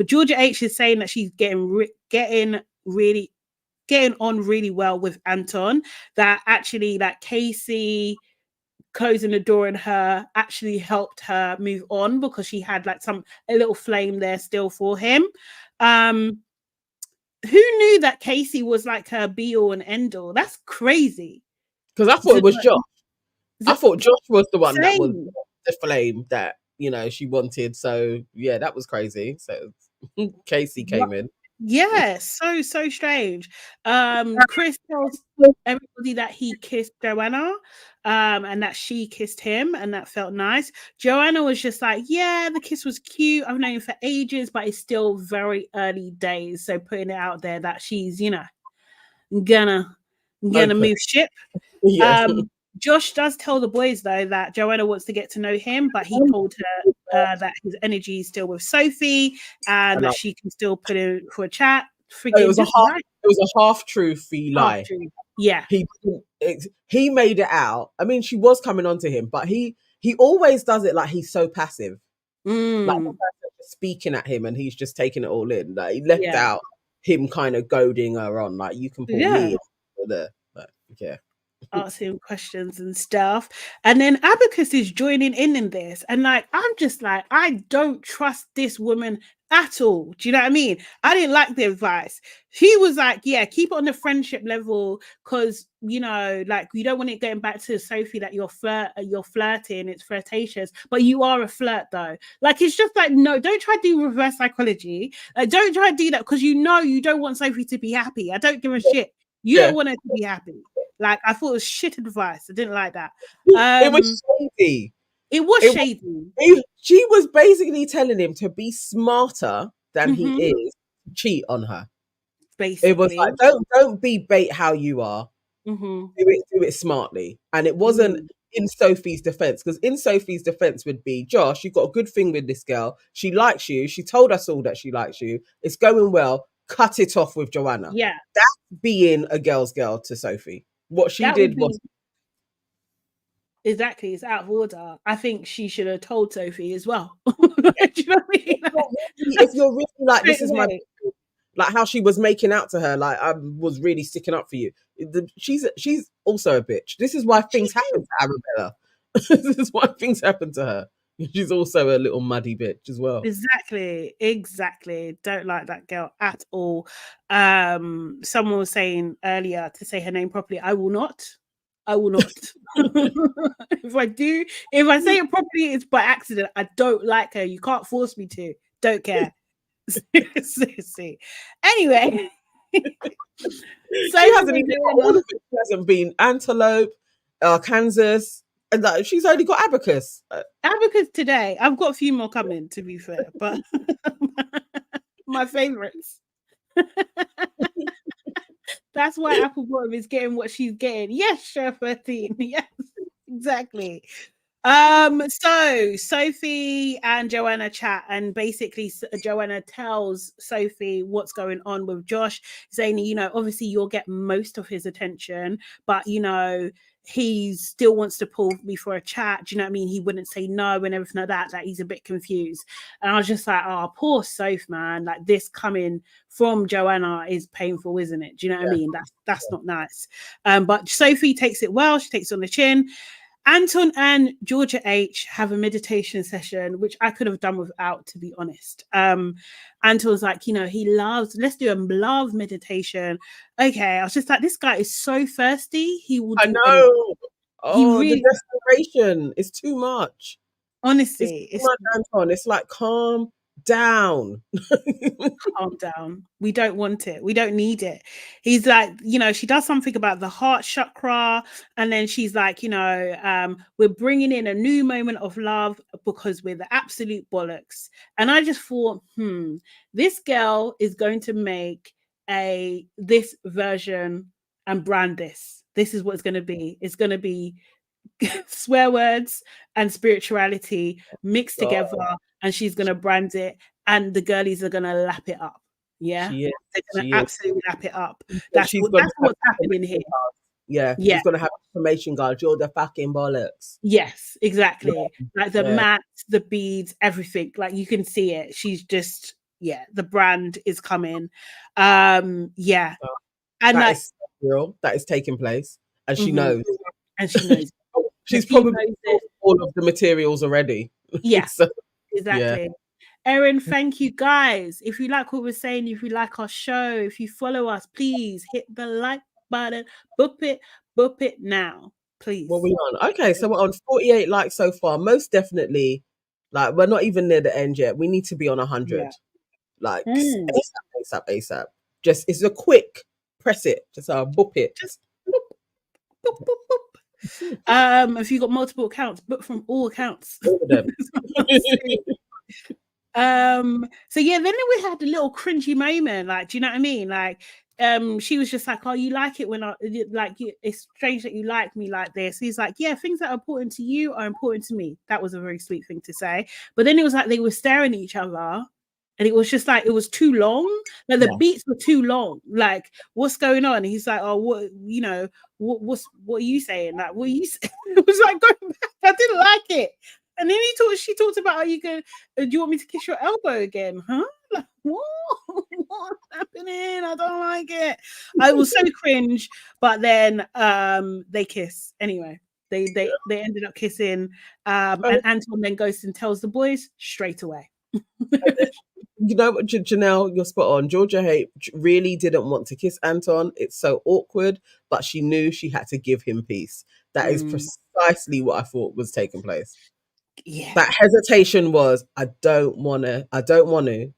Georgia H is saying that she's getting on really well with Anton, that actually that Casey closing the door on her actually helped her move on, because she had like a little flame there still for him. Who knew that Casey was like her be all and end all? That's crazy. Because I thought it was Josh. I thought Josh was the one that was the flame that, you know, she wanted. So yeah, that was crazy. So Casey came in. Yeah, so strange. Chris tells everybody that he kissed Joanna, and that she kissed him, and that felt nice. Joanna was just like, yeah, the kiss was cute. I've known him for ages, but it's still very early days. So putting it out there that she's, you know, gonna move ship. Yeah. Josh does tell the boys though that Joanna wants to get to know him, but he told her that his energy is still with Sophie, and that she can still put in for a chat. It was a half-truthy lie. Yeah, he made it out. I mean, she was coming on to him, but he always does it like he's so passive, like the person just speaking at him, and he's just taking it all in. Like, he left out him kind of goading her on, like, you can pull me over there. But, yeah. asking questions and stuff. And then Abacus is joining in this. And like, I'm just like, I don't trust this woman at all. Do you know what I mean? I didn't like the advice. He was like, yeah, keep it on the friendship level because, you know, like you don't want it getting back to Sophie that you're flirting, it's flirtatious, but you are a flirt though. Like, it's just like, no, don't try to do reverse psychology. Don't try to do that because you know you don't want Sophie to be happy. I don't give a shit. You don't want her to be happy. Like, I thought it was shit advice. I didn't like that. It was shady. It was shady. She was basically telling him to be smarter than he is, cheat on her. Basically. It was like, don't be bait how you are. Do it smartly. And it wasn't in Sophie's defense, because in Sophie's defense would be, Josh, you've got a good thing with this girl. She likes you. She told us all that she likes you. It's going well. Cut it off with Joanna. Yeah. That's being a girl's girl to Sophie. What she did was... Exactly, it's out of order. I think she should have told Sophie as well. Do you know what I mean? If you're really like, this is my... Like how she was making out to her, like I was really sticking up for you. She's also a bitch. This is why things happen to Arabella. This is why things happen to her. She's also a little muddy bitch as well. Exactly. Don't like that girl at all. Someone was saying earlier to say her name properly. I will not. If I say it properly, it's by accident. I don't like her. You can't force me to. Don't care. Seriously. Anyway, so she hasn't even got all of it. She hasn't been Antelope, Kansas, and she's only got Abacus. Abacus today. I've got a few more coming, to be fair, but my favorites. That's why Apple Bottom is getting what she's getting. Yes, Chef 13. Yes, exactly. So Sophie and Joanna chat, and basically Joanna tells Sophie what's going on with Josh, saying, you know, obviously you'll get most of his attention, but you know, he still wants to pull me for a chat. Do you know what I mean? He wouldn't say no and everything like that. That he's a bit confused. And I was just like, oh, poor Soph, man. Like, this coming from Joanna is painful, isn't it? Do you know what I mean? That's not nice. But Sophie takes it well. She takes it on the chin. Anton and Georgia H have a meditation session, which I could have done without, to be honest. Anton's like, you know, let's do a love meditation. Okay, I was just like, this guy is so thirsty. He will do I know. The desperation is too much. Honestly, it's too much, Anton. It's like, calm down. Calm down. We don't want it. We don't need it. He's like, you know, she does something about the heart chakra, and then she's like, you know, we're bringing in a new moment of love because we're the absolute bollocks. And I just thought, this girl is going to make this version and brand this. This is what it's going to be. It's going to be swear words and spirituality mixed together, and she's gonna brand it, and the girlies are gonna lap it up. Yeah, they're gonna absolutely lap it up. That's what's happening here. She's gonna have information guards. You're the fucking bollocks. Yes, exactly. Like the mats, the beads, everything. Like, you can see it. She's just the brand is coming. And that is real. That is taking place, and she knows. And she knows. She's probably all of the materials already. Yeah, exactly. Yeah. Erin, thank you, guys. If you like what we're saying, if you like our show, if you follow us, please hit the like button. Boop it now, please. What are we on? Okay, so we're on 48 likes so far. Most definitely, like, we're not even near the end yet. We need to be on 100. Yeah. Like, ASAP. Just, it's a quick press it. Just boop it. Just boop, boop, boop. If you got multiple accounts, book from all accounts. All of them. So then we had a little cringy moment. Like, do you know what I mean? Like, she was just like, oh, you like it when it's strange that you like me like this. He's like, yeah, things that are important to you are important to me. That was a very sweet thing to say. But then it was like they were staring at each other. And it was just like, it was too long. Like, the beats were too long. Like, what's going on? And he's like, oh, what, you know, what are you saying? Like, what are you saying? It was like, going back. I didn't like it. And then she talked about, do you want me to kiss your elbow again? Huh? Like, what? what's happening? I don't like it. I was so cringe, but then they kiss anyway. They ended up kissing, and Anton then goes and tells the boys straight away. You know what, Janelle, you're spot on. Georgia Haight really didn't want to kiss Anton. It's so awkward, but she knew she had to give him peace. That is precisely what I thought was taking place. Yeah. That hesitation was, I don't want to,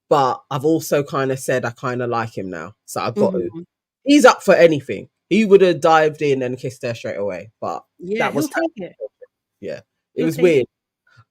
but I've also kind of said I kind of like him now. So I've got to. He's up for anything. He would have dived in and kissed her straight away. But yeah, that was he'll take it. Yeah. It was weird.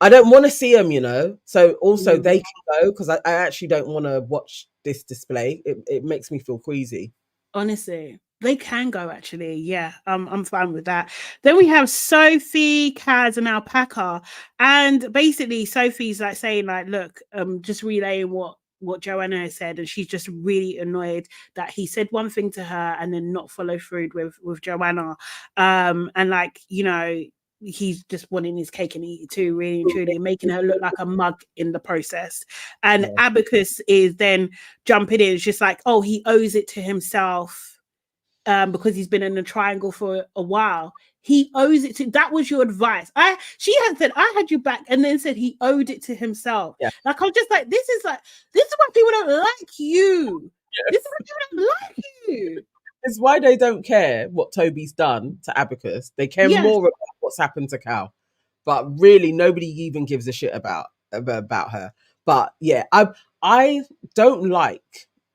I don't want to see him, you know. So also they can go, because I actually don't want to watch this display. It makes me feel queasy. Honestly, they can go actually. Yeah, I'm fine with that. Then we have Sophie, Kaz, and Alpaca, and basically Sophie's like saying like, look, just relaying what Joanna has said, and she's just really annoyed that he said one thing to her and then not follow through with Joanna, and like, you know, he's just wanting his cake and eat it too, really and truly, and making her look like a mug in the process. And Abacus is then jumping in. It's just like, oh, he owes it to himself because he's been in a triangle for a while. He owes it to, that was your advice. She had said, I had you back, and then said he owed it to himself. Yeah. Like, I'm just like, this is why people don't like you. Yes. This is why people don't like you. It's why they don't care what Toby's done to Abacus. They care more about what's happened to Cal. But really, nobody even gives a shit about her. But yeah, I don't like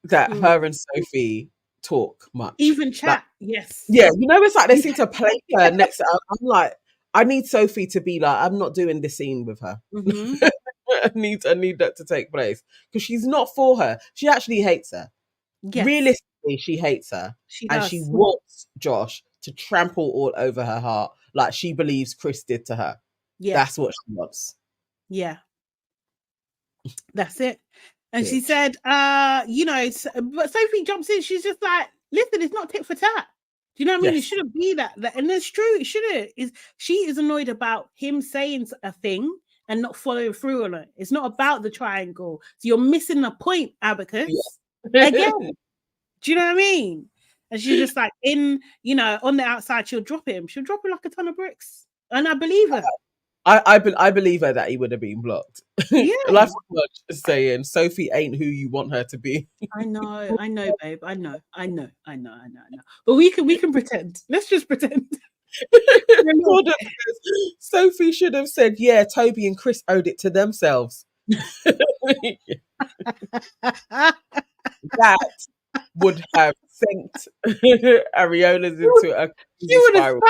that her and Sophie talk much. Even chat, like, yes. Yeah, you know, it's like they seem to play her next to her. I'm like, I need Sophie to be like, I'm not doing this scene with her. I need that to take place. Because she's not for her. She actually hates her. Yes. Realistically, she hates her. She wants Josh to trample all over her heart like she believes Chris did to her. Yeah. That's what she wants. Yeah. That's it. And she said, you know, but Sophie jumps in. She's just like, listen, it's not tit for tat. Do you know what I mean? Yes. It shouldn't be that. And it's true. It shouldn't. She is annoyed about him saying a thing and not following through on it. It's not about the triangle. So you're missing the point, Abacus. Yeah. Again. Do you know what I mean? And she's just like, on the outside, she'll drop him. She'll drop him like a ton of bricks. And I believe her. I believe her that he would have been blocked. Yeah. Life's much saying Sophie ain't who you want her to be. I know, babe. I know. But we can pretend. Let's just pretend. Sophie should have said, yeah, Toby and Chris owed it to themselves. That would have sent Areolas into a spiral.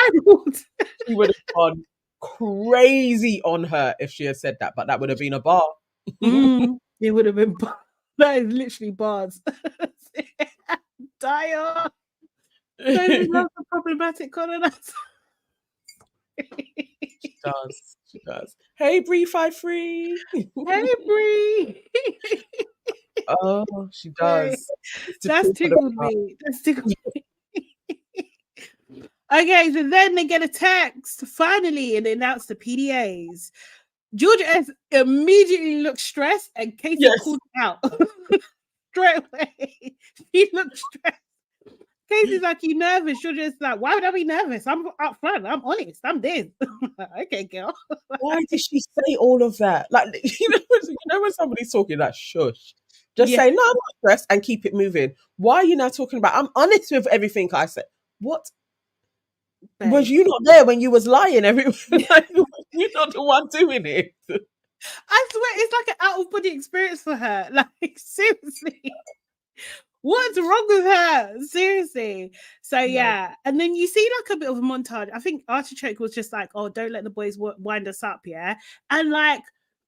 She would have gone crazy on her if she had said that, but that would have been a bar. It would have been that is literally bars. Dire. Don't love the problematic colonizer. She does. Hey Bree 53. Hey Bree. Oh, she does. That's tickled me. Okay, so then they get a text finally, and they announce the PDAs. Georgia S immediately looks stressed, and Casey called out straight away. She looks stressed. Casey's like, "You nervous?" Georgia is like, "Why would I be nervous? I'm up front. I'm honest. I'm this." Okay, girl. Why did she say all of that? Like, you know when somebody's talking, like, shush. Just say, no, I'm not stressed, and keep it moving. Why are you now talking about, I'm honest with everything I said? What? Babe. Was you not there when you was lying? Like, you're not the one doing it. I swear, it's like an out-of-body experience for her. Like, seriously. What's wrong with her? Seriously. So, yeah. And then you see like a bit of a montage. I think Artichoke was just like, oh, don't let the boys wind us up, yeah? And like,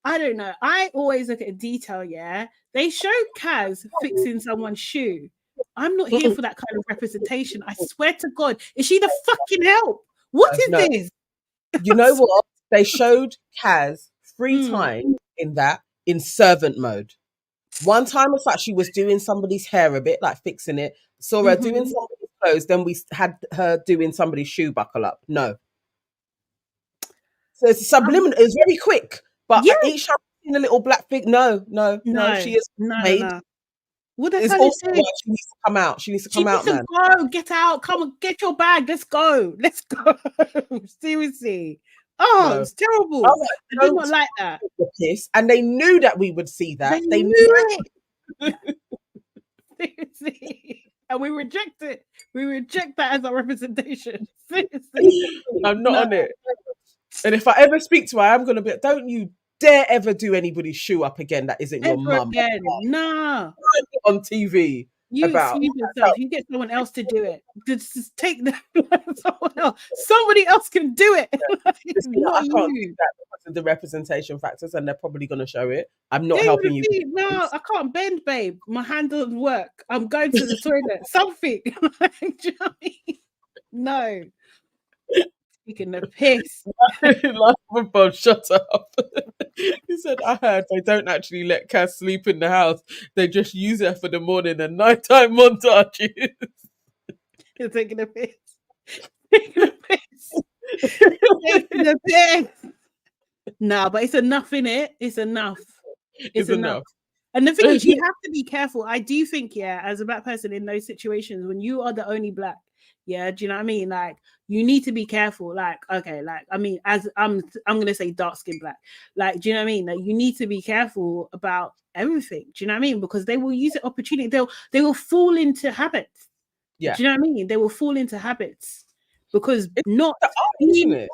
I don't know. I always look at detail, yeah? They show Kaz fixing someone's shoe. I'm not here for that kind of representation. I swear to God. Is she the fucking help? What is this? You know what? They showed Kaz 3 times in servant mode. One time, it's like she was doing somebody's hair a bit, like fixing it. Saw her doing somebody's clothes. Then we had her doing somebody's shoe buckle up. No. So it's subliminal. It's very quick. But each time in a little black thing. No. She is made. No. What the It's hell is also this? like she needs to come out. She needs to come out, man. Go, get out, come on, get your bag. Let's go. Seriously. Oh, No. it's terrible. I did not like that. The piss, and they knew that we would see that. They knew it. Seriously. And we reject it. We reject that as our representation. Seriously. I'm not on it. And if I ever speak to her, I'm gonna be, don't you dare ever do anybody's shoe up again that isn't your mum. Nah. On TV. You excuse yourself. You get someone else to do it. Just take someone else. Somebody else can do it. I can't do that because of the representation factors, and they're probably going to show it. I'm not helping you. No, I can't bend, babe. My hand doesn't work. I'm going to the toilet. Something. Do you know what I mean? No. Taking the piss. Like, Bob, shut up. He said, I heard they don't actually let Kaz sleep in the house. They just use her for the morning and nighttime montages. You're taking a piss. Taking a piss. Taking a piss. No, but it's enough, innit? It's enough. It's enough. And the thing is, you have to be careful. I do think, as a black person in those situations, when you are the only black, do you know what I mean? Like, you need to be careful. Like, okay, like, I mean, as I'm gonna say dark skin black. Like, do you know what I mean? Like, you need to be careful about everything. Do you know what I mean? Because they will use the opportunity. They will fall into habits. Yeah. Do you know what I mean? They will fall into habits because it's not the eye, isn't it?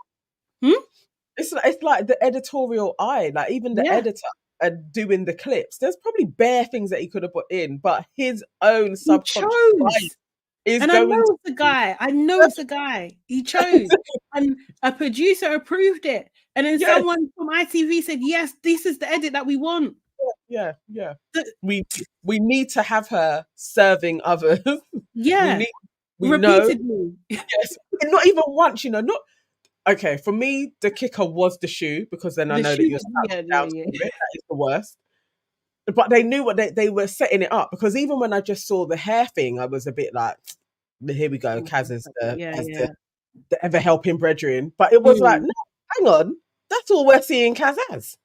It's like the editorial eye. Like, even the editor doing the clips. There's probably bare things that he could have put in, but his own subconscious mind. And I know it's the guy. I know it's the guy. He chose. And a producer approved it. And then someone from ITV said, yes, this is the edit that we want. Yeah. We need to have her serving others. Yeah. We repeatedly. Know. Yes. And not even once, not. Okay, for me, the kicker was the shoe, because then I know that you're down to it. That is the worst. But they knew what they were setting it up, because even when I just saw the hair thing, I was a bit like, here we go, Kaz is the ever helping brethren. But it was like, no, hang on, that's all we're seeing Kaz as.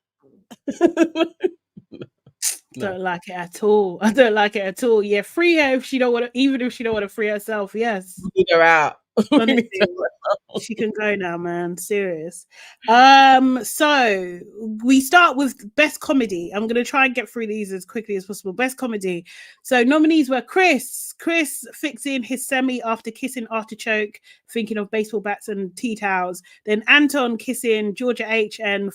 Don't like it at all. I don't like it at all. Yeah, free her if she don't want to, even if she don't want to free herself. Yes, get her out. Honestly, she can go now, man. Serious. So we start with best comedy. I'm gonna try and get through these as quickly as possible. Best comedy. So nominees were Chris fixing his semi after kissing Artichoke, thinking of baseball bats and tea towels. Then Anton kissing Georgia H and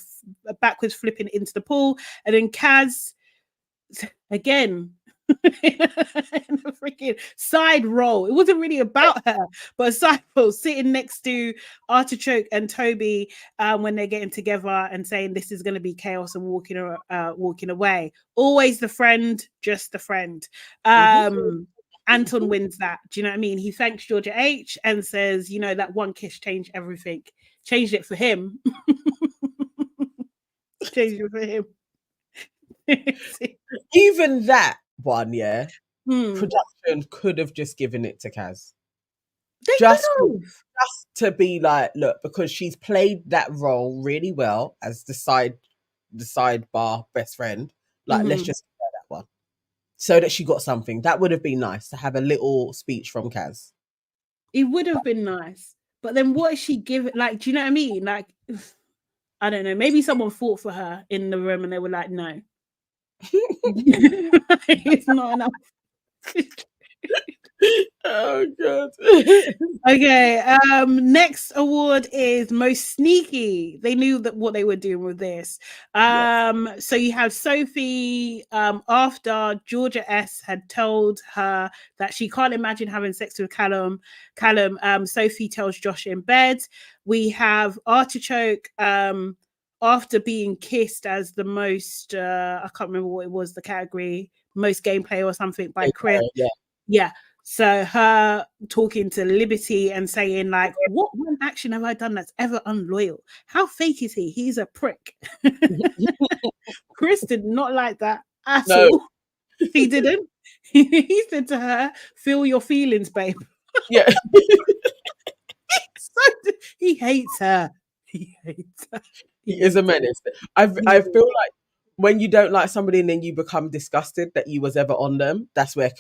backwards flipping into the pool. And then Kaz again in a freaking side role. It wasn't really about her, but a side role, sitting next to Artichoke and Toby when they're getting together and saying this is going to be chaos and walking away. Always the friend, just the friend. Anton wins that. Do you know what I mean? He thanks Georgia H and says, that one kiss changed everything. Changed it for him. Changed it for him. Even that one, production could have just given it to Kaz. Just to be like, look, because she's played that role really well as the sidebar best friend. Like, let's just give her that one, so that she got something. That would have been nice to have a little speech from Kaz. It would have been nice, but then what is she giving? Like, do you know what I mean? Like, I don't know. Maybe someone fought for her in the room and they were like, no. It's not enough. Oh god. Okay, next award is most sneaky. They knew that what they were doing with this. So you have Sophie, after Georgia S had told her that she can't imagine having sex with Callum, Sophie tells Josh in bed. We have Artichoke after being kissed as the most, I can't remember what it was, the category, most gameplay or something by Chris. Yeah. So her talking to Liberty and saying like, what one action have I done that's ever unloyal? How fake is he? He's a prick. Chris did not like that at all. He didn't. He said to her, feel your feelings, babe. Yeah. So he hates her. He hates her. He is a menace. I feel like when you don't like somebody and then you become disgusted that you was ever on them, that's where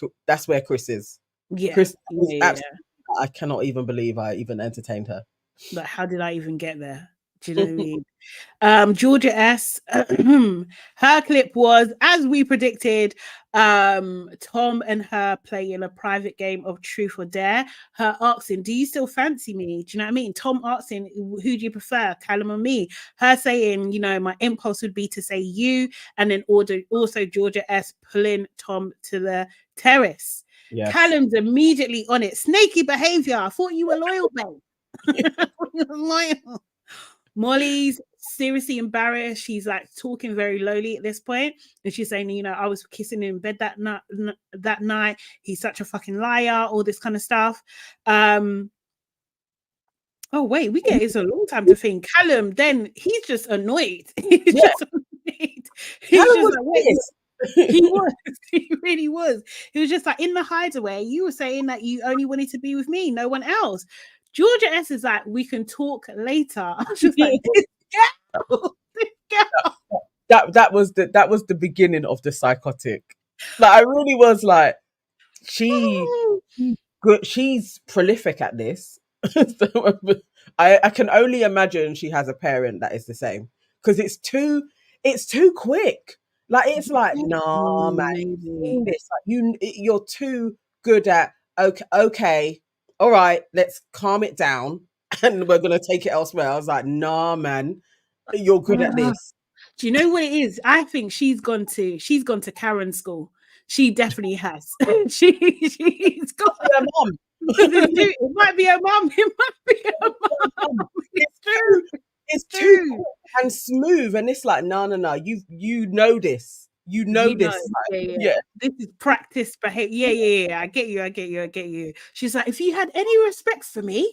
Chris is. Yeah. Chris is absolutely, I cannot even believe I even entertained her. Like, how did I even get there? Do you know what I mean? Georgia S. Her clip was, as we predicted, Tom and her playing a private game of truth or dare. Her asking, "Do you still fancy me?" Do you know what I mean? Tom asking, "Who do you prefer, Callum or me?" Her saying, "You know, my impulse would be to say you," and then also Georgia S. pulling Tom to the terrace. Yes. Callum's immediately on it. Snaky behavior. I thought you were loyal, babe. Loyal. Molly's seriously embarrassed. She's like talking very lowly at this point, and she's saying, "You know, I was kissing him in bed that night. He's such a fucking liar." All this kind of stuff. Oh wait, we get it's a long time to think. Callum, then he's just annoyed. He's just annoyed. He's just like, wait. He was. He really was. He was just like, in the hideaway, you were saying that you only wanted to be with me, no one else. Georgia S is like, we can talk later. I was just like, this girl. That was the beginning of the psychotic. Like, I really was like, she's prolific at this. So, I can only imagine she has a parent that is the same, because it's too quick. Like, it's like, nah, man, this, like, you're too good at okay, all right, let's calm it down and we're gonna take it elsewhere. I was like, nah, man, you're good at this. Do you know what it is? I think she's gone to Karen school. She definitely has. she's got her mom. It might be her mom. It might be her mom. It's true. It's too quick and smooth, and it's like, no. You know this. You know this. Yeah. This is practice behavior. Yeah. I get you. She's like, if you had any respect for me,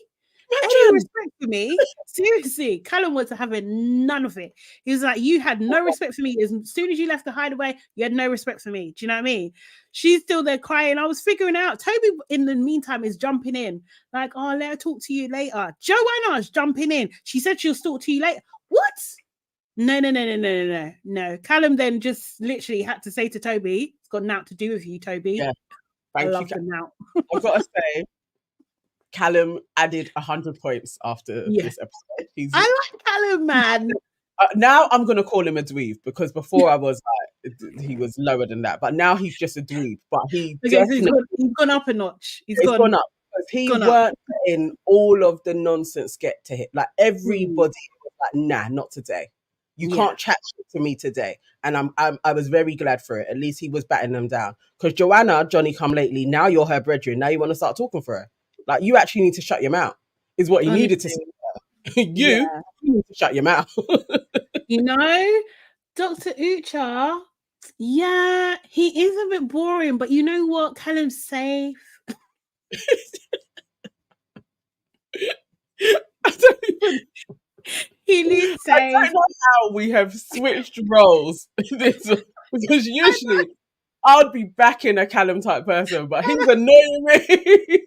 seriously, Callum was having none of it. He was like, you had no respect for me. As soon as you left the hideaway, you had no respect for me. Do you know what I mean? She's still there crying. I was figuring out. Toby, in the meantime, is jumping in. Like, oh, let her talk to you later. Joanna's jumping in. She said she'll talk to you later. What? No. Callum then just literally had to say to Toby, it's got nothing to do with you, Toby. Yeah. I love him now. I've got to say, Callum added 100 points after this episode. I like Callum, man. Now I'm going to call him a dweeb, because before I was like, he was lower than that. But now he's just a dweeb. But he's gone up a notch. He's gone up. Because he weren't letting all of the nonsense get to him. Like, everybody was like, nah, not today. You can't chat to me today. And I was very glad for it. At least he was batting them down. Because Joanna, Johnny come lately, now you're her brethren. Now you want to start talking for her. Like, you actually need to shut your mouth, is what he needed to say. You need to shut your mouth. You know, Dr. Ucha, he is a bit boring, but you know what? Callum's safe. He needs safe. I don't know how we have switched roles. Because usually I'd be backing a Callum type person, but he's annoying me.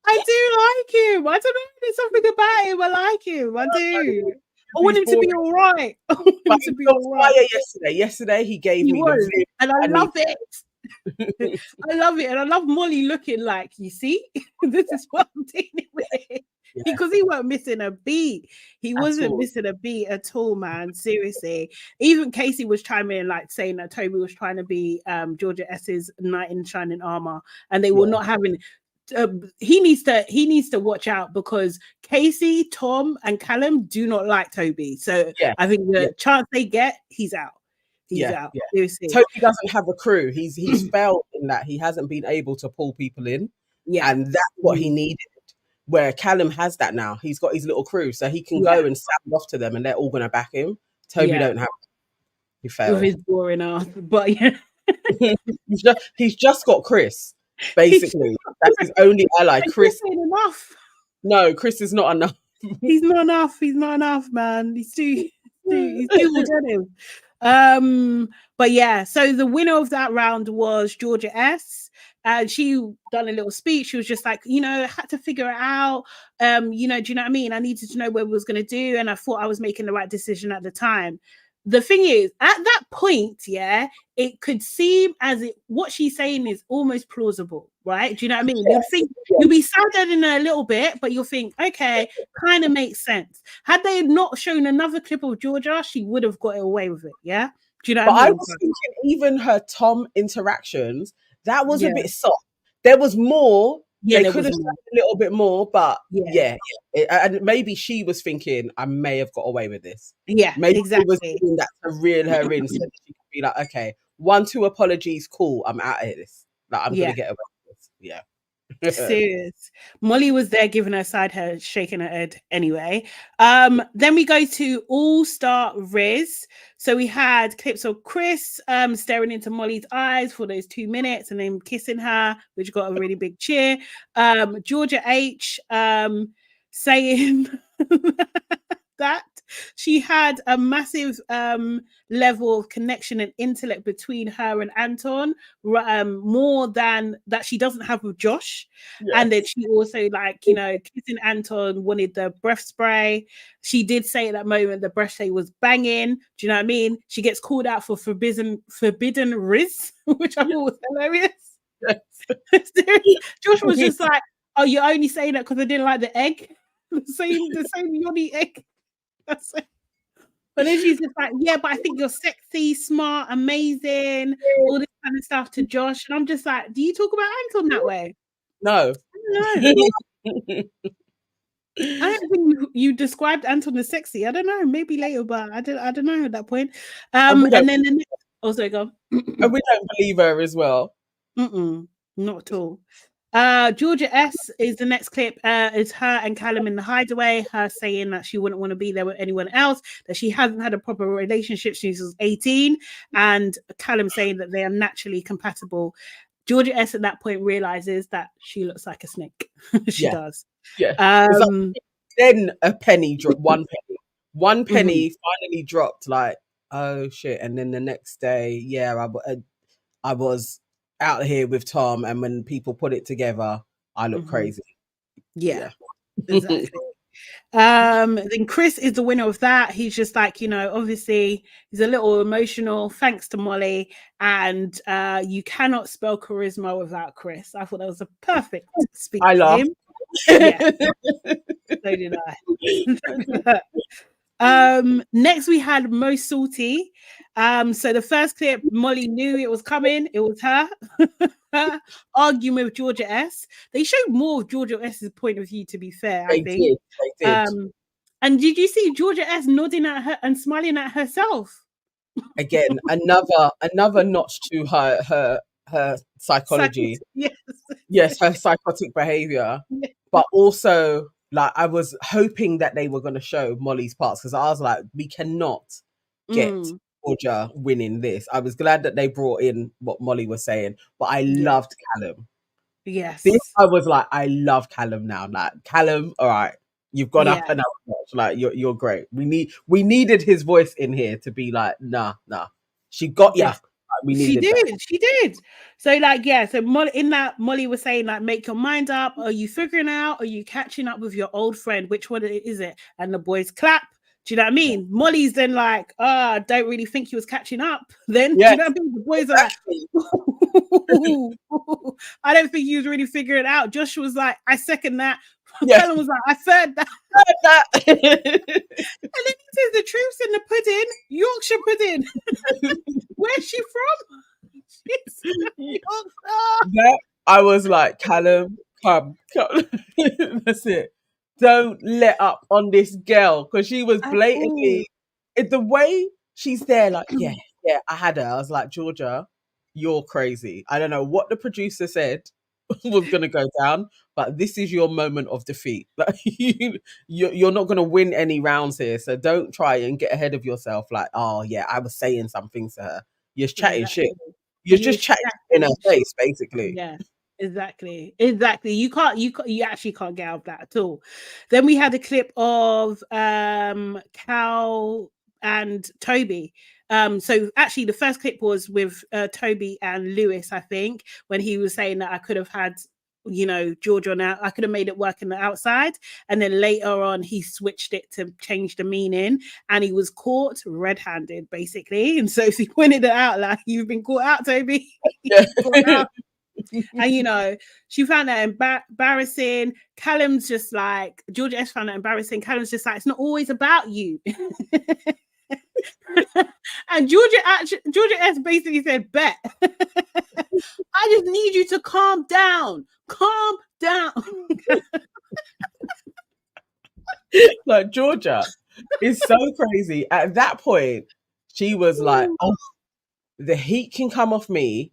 I do like him. I don't know. There's something about him. I like him. I do. I want him to be all right. I want him to be all right. Yesterday he gave me the and I love it. I love it. And I love Molly looking like, you see, this is what I'm dealing with. Yeah. Because he wasn't missing a beat. He wasn't missing a beat at all, man. Seriously. Even Casey was chiming in, like, saying that Toby was trying to be Georgia S's knight in shining armor, and they were not having he needs to watch out, because Casey, Tom, and Callum do not like Toby. So I think the chance they get, he's out. He's out. Yeah. Toby doesn't have a crew. He's failed in that. He hasn't been able to pull people in. Yeah. And that's what he needed. Where Callum has that now. He's got his little crew, so he can go and sound off to them and they're all gonna back him. Toby don't have it. He failed. With his boring ass. But he's just got Chris. Basically, that's his only ally. Chris ain't enough. No, Chris is not enough. He's not enough, man. He's too alternative. But yeah, so the winner of that round was Georgia S. And she done a little speech. She was just like, I had to figure it out. Do you know what I mean? I needed to know what we was going to do. And I thought I was making the right decision at the time. the thing is, at that point, yeah, it could seem as if what she's saying is almost plausible, right? Do you know what I mean? You'd think you'll be saddened in a little bit, but you'll think, okay, kind of makes sense. Had they not shown another clip of Georgia, she would have got away with it, yeah? Do you know what I mean? I was thinking even her Tom interactions, that was a Yeah. bit soft. There was more. Yeah, They there could have was shown more. a little bit more, but Yeah. and maybe she was thinking, I may have got away with this. Yeah, Maybe exactly. it was doing that to reel her in, so that she could be like, okay, 1-2 apologies, cool. I'm out of this. Like I'm gonna get away with this. Yeah. Serious. Molly was there giving her side hair, shaking her head anyway. Then we go to All-Star Riz. So we had clips of Chris staring into Molly's eyes for those 2 minutes and then kissing her, which got a really big cheer. Georgia H saying that she had a massive level of connection and intellect between her and Anton, more than that she doesn't have with Josh. Yes. And then she also, like, you know, kissing Anton, wanted the breath spray. She did say at that moment the breath spray was banging. Do you know what I mean? She gets called out for forbidden Riz, which I thought was hilarious. Yes. Josh was just like, oh, you're only saying that because I didn't like the egg. The same yoni egg. But then she's just like, yeah, but I think you're sexy, smart, amazing, all this kind of stuff to Josh. And I'm just like, do you talk about Anton that way? No. I don't think you described Anton as sexy. I don't know, maybe later, but I don't know at that point. And then the next, also go. And we don't believe her as well. Not at all. Georgia S is the next clip. Is her and Callum in the hideaway, her saying that she wouldn't want to be there with anyone else, that she hasn't had a proper relationship since she was 18, and Callum saying that they are naturally compatible. Georgia S at that point realizes that she looks like a snake. She does. Yeah. Then a penny dropped, one penny finally dropped, like, oh shit. And then the next day, I was out here with Tom, and when people put it together, I look crazy. Yeah. Exactly. Then Chris is the winner of that. He's just like, you know, obviously he's a little emotional, thanks to Molly, and you cannot spell charisma without Chris. I thought that was a perfect speech. I laughed. Yeah. So did I. Next we had Most Salty. So the first clip, Molly knew it was coming. It was her arguing with Georgia S. They showed more of Georgia S's point of view, to be fair. I think they did. And did you see Georgia S nodding at her and smiling at herself? Again, another notch to her psychology. Yes, her psychotic behavior. Yeah. But also, like, I was hoping that they were going to show Molly's parts, because I was like, we cannot get Georgia winning this. I was glad that they brought in what Molly was saying, but I loved Callum. Yes. This, I was like, I love Callum now. Like, Callum, all right, you've gone up another notch. Like, you're great. We needed his voice in here to be like, nah. She got ya. She did. So, like, so Molly was saying, like, make your mind up. Are you figuring out? Are you catching up with your old friend? Which one is it? And the boys clap. Do you know what I mean? Yeah. Molly's then like, I don't really think he was catching up. Then, do you know what I mean? The boys are like, I don't think he was really figuring it out. Josh was like, I second that. Helen was like, I third that. And then he says, the truth's in the pudding, Yorkshire pudding. Where's she from? She's Yorkshire. I was like, Callum, come. That's it. Don't let up on this girl, because she was blatantly, the way she's there, like, yeah, I had her. I was like, Georgia, you're crazy. I don't know what the producer said was going to go down, but this is your moment of defeat. Like, you're not going to win any rounds here, so don't try and get ahead of yourself. Like, oh yeah, I was saying some things to her. You're chatting shit. You're just chatting in her face, basically. Yeah. Exactly. You actually can't get out of that at all. Then we had a clip of Cal and Toby. So actually the first clip was with Toby and Lewis, I think, when he was saying that I could have had Georgia on out. I could have made it work on the outside. And then later on, he switched it to change the meaning, and he was caught red-handed, basically. And so he pointed it out, like, you've been caught out, Toby. Caught out. And she found that embarrassing. Callum's just like, Georgia S found that embarrassing. Callum's just like, it's not always about you. And Georgia S basically said, bet. I just need you to calm down. Like, Georgia is so crazy. At that point, she was like, oh, the heat can come off me,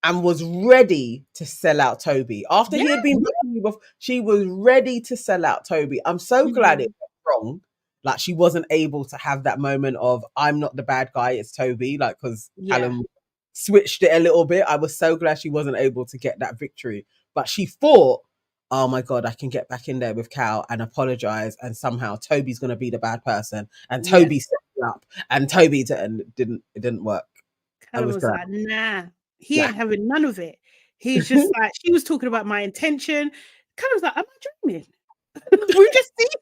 and was ready to sell out Toby. After he had been before, she was ready to sell out Toby. I'm so glad it went wrong. Like, she wasn't able to have that moment of, I'm not the bad guy, it's Toby. Like, because Callum switched it a little bit. I was so glad she wasn't able to get that victory. But she thought, oh my God, I can get back in there with Cal and apologize. And somehow Toby's going to be the bad person. And Toby set it up. And Toby it didn't work. Callum was like, nah. He ain't having none of it. He's just like, she was talking about my intention. Kind of was like, am I dreaming? We've just seen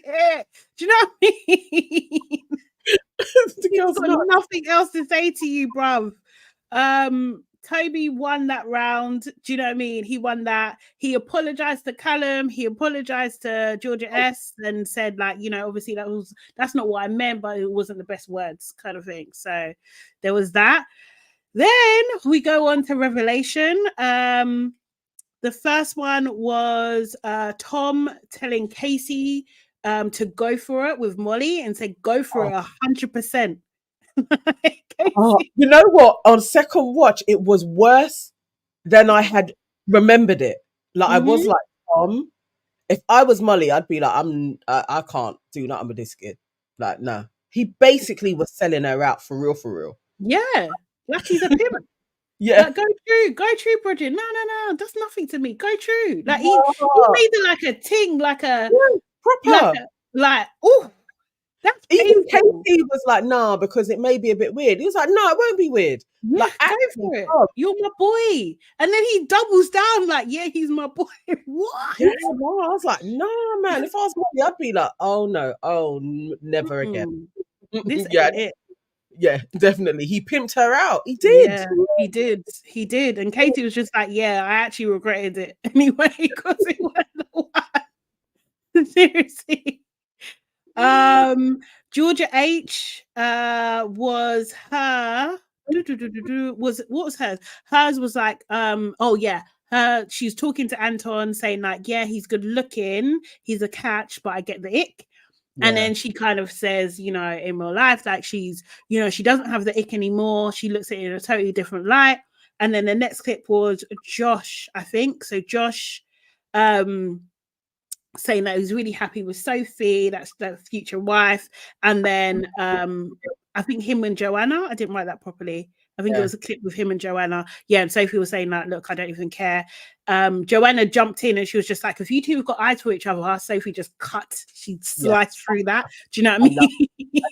it. Do you know what I mean? He's got nothing else to say to you, bruv. Toby won that round. Do you know what I mean? He won that. He apologized to Callum. He apologized to Georgia S and said, like, obviously that's not what I meant, but it wasn't the best words, kind of thing. So there was that. Then we go on to Revelation. The first one was Tom telling Casey to go for it with Molly and say, go for it 100%. You know what? On second watch, it was worse than I had remembered it. Like, I was like, Tom, if I was Molly, I'd be like, I can't do nothing with this kid. Like, no. He basically was selling her out for real. Yeah. Like, he's a pimp. Yeah. Like, go true, Bridget. No, that's nothing to me. Go true. Like, he made it like a ting, like a proper. Like, oh, that's even Casey was like, nah, because it may be a bit weird. He was like, no, it won't be weird. Yeah, like, go for it. You're my boy. And then he doubles down, like, yeah, he's my boy. What? Yeah, no, I was like, nah, man. If I was Molly, I'd be like, oh no, never again. This ain't it. Yeah, definitely. He pimped her out. He did. Yeah, he did. And Katie was just like, yeah, I actually regretted it anyway, because it wasn't the one. Seriously. Georgia H was her. What was hers? Hers was like, she's talking to Anton, saying like, yeah, he's good looking, he's a catch, but I get the ick. Yeah. And then she kind of says, in real life, like, she's, she doesn't have the ick anymore. She looks at it in a totally different light. And then the next clip was Josh, I think. So Josh saying that he's really happy with Sophie, that's the future wife. And then I think him and Joanna, I didn't write that properly. I think it was a clip with him and Joanna. Yeah, and Sophie was saying like, look, I don't even care. Joanna jumped in and she was just like, if you two have got eyes for each other, Sophie just she sliced through that. Do you know what I mean? I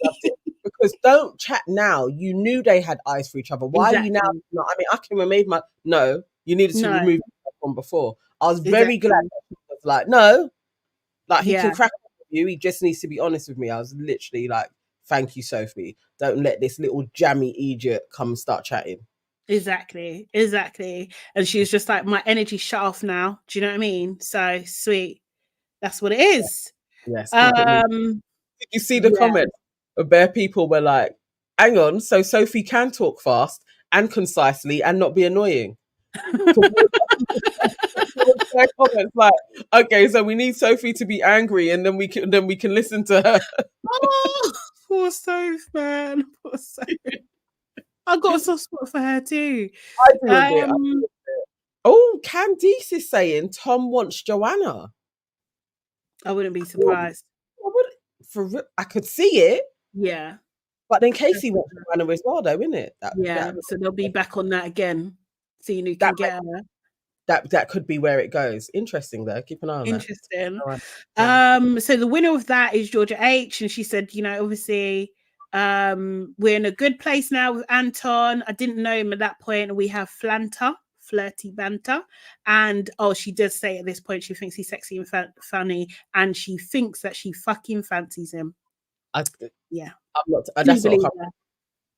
loved it. Because don't chat now. You knew they had eyes for each other. Why are you now? No, I mean, I can remove you needed to remove it from before. I was very glad that she was like, no, like, he can crack up with you. He just needs to be honest with me. I was literally like, thank you, Sophie. Don't let this little jammy idiot come start chatting. Exactly. And she was just like, my energy shut off now. Do you know what I mean? So sweet. That's what it is. Yes. Did you see the comments? Where people were like, hang on, so Sophie can talk fast and concisely and not be annoying. Comments like, okay, so we need Sophie to be angry and then we can listen to her. Oh, poor Soph, man. Poor Soph. I got a soft spot for her too. I do Oh, Candice is saying Tom wants Joanna. I wouldn't be surprised. I could see it. Yeah. But then Casey wants Joanna as well, though, isn't it? So they'll be back on that again. Seeing who can get her. That could be where it goes. Interesting, though. Keep an eye on Interesting. that. So the winner of that is Georgia H, and she said, obviously, we're in a good place now with Anton. I didn't know him at that point. We have Flanta. flirty banter. And she does say at this point she thinks he's sexy and funny, and she thinks that she fucking fancies him. Yeah, I'm not. That's not a compliment.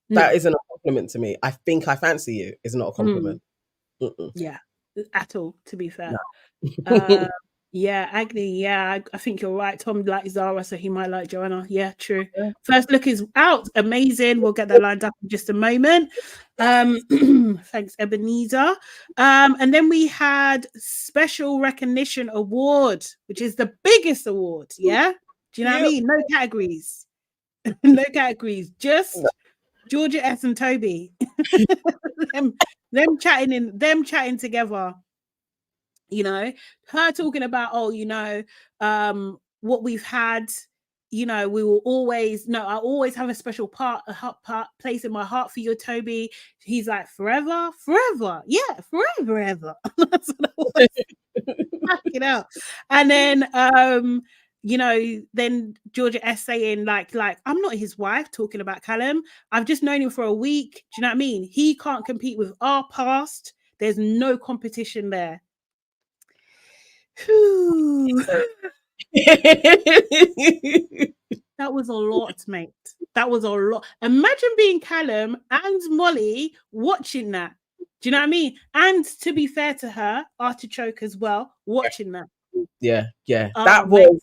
That isn't a compliment to me. I think I fancy you is not a compliment. Yeah, at all. To be fair. No. Yeah, Agni. Yeah, I think you're right. Tom likes Zara, so he might like Joanna. Yeah, true. Yeah. First look is out. Amazing. We'll get that lined up in just a moment. Thanks, Ebenezer. And then we had Special Recognition Award, which is the biggest award. Yeah. Do you know what I mean? No categories. No categories. Just Georgia S and Toby. them chatting together. You know, her talking about, what we've had, we will always, I always have a special place in my heart for you, Toby. He's like, forever. Yeah, forever. That's what I was backing out. And then, then Georgia S saying like, I'm not his wife, talking about Callum. I've just known him for a week. Do you know what I mean? He can't compete with our past. There's no competition there. That was a lot, mate. That was a lot. Imagine being Callum and Molly watching that. Do you know what I mean? And to be fair to her, Artichoke as well, watching that. Yeah. That was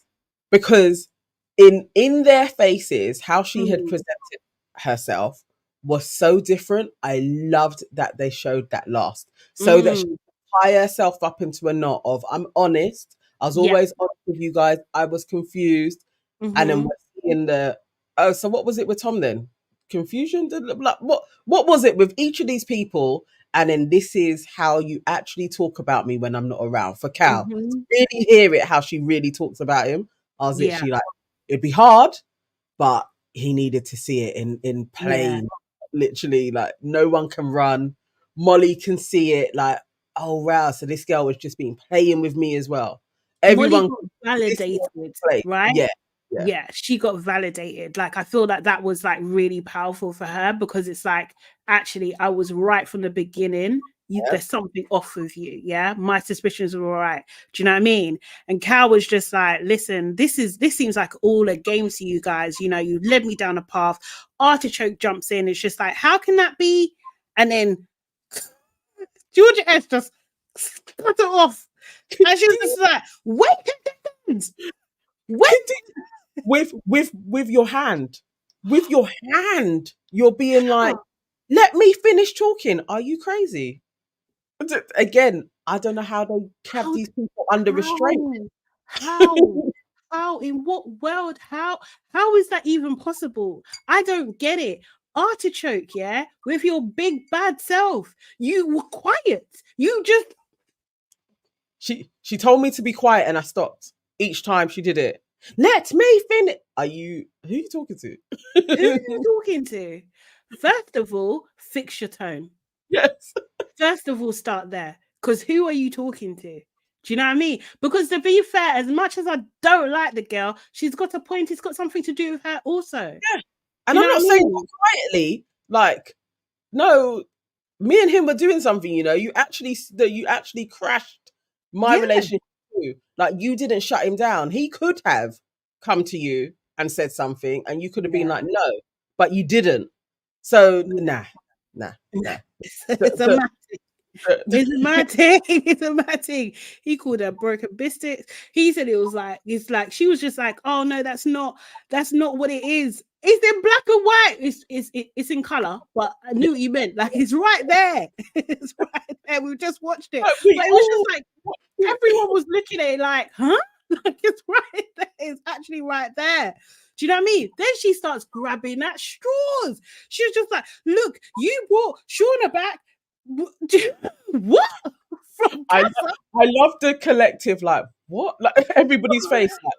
because in their faces, how she had presented herself was so different. I loved that they showed that last, so that she tie herself up into a knot of, I'm honest. I was always honest with you guys. I was confused. And then we're seeing so what was it with Tom then? Confusion? What was it with each of these people? And then this is how you actually talk about me when I'm not around. For Cal, to really hear it, how she really talks about him. I was literally like, it'd be hard, but he needed to see it in plain. Literally, like, no one can run. Molly can see it, like, oh wow, so this girl was just playing with me as well. Everyone got validated, right? Yeah, she got validated. Like, I feel like that was like really powerful for her, because it's like, actually, I was right from the beginning. There's something off with you. Yeah, my suspicions were all right. Do you know what I mean? And Cal was just like, listen, this seems like all a game to you guys. You led me down a path. Artichoke jumps in. It's just like, how can that be? And then Georgia S just cut it off. And she was just like, with your hand. With your hand. You're being like, let me finish talking. Are you crazy? Again, I don't know how they kept these people under restraint. How? In what world? How is that even possible? I don't get it. Artichoke, yeah, with your big bad self, you were quiet. You just. She told me to be quiet, and I stopped each time she did it. Let me finish. Who are you talking to? Who are you talking to? First of all, fix your tone. Yes. First of all, start there. Because who are you talking to? Do you know what I mean? Because to be fair, as much as I don't like the girl, she's got a point. It's got something to do with her also. Yeah. And I'm not saying quietly, like, no, me and him were doing something, you actually crashed my relationship too. Like, you didn't shut him down. He could have come to you and said something, and you could have been like, no, but you didn't. So nah. It's a mad thing. It's a mad thing. He called her broken biscuits. He said it's like she was just like, oh no, that's not what it is. It's in black and white. It's in color, but I knew what you meant. Like, it's right there. It's right there. We just watched it. But it was just like, everyone was looking at it like, huh? Like, it's right there. It's actually right there. Do you know what I mean? Then she starts grabbing at straws. She was just like, look, you brought Shauna back. What? I love the collective, like, what? Like, everybody's face, like,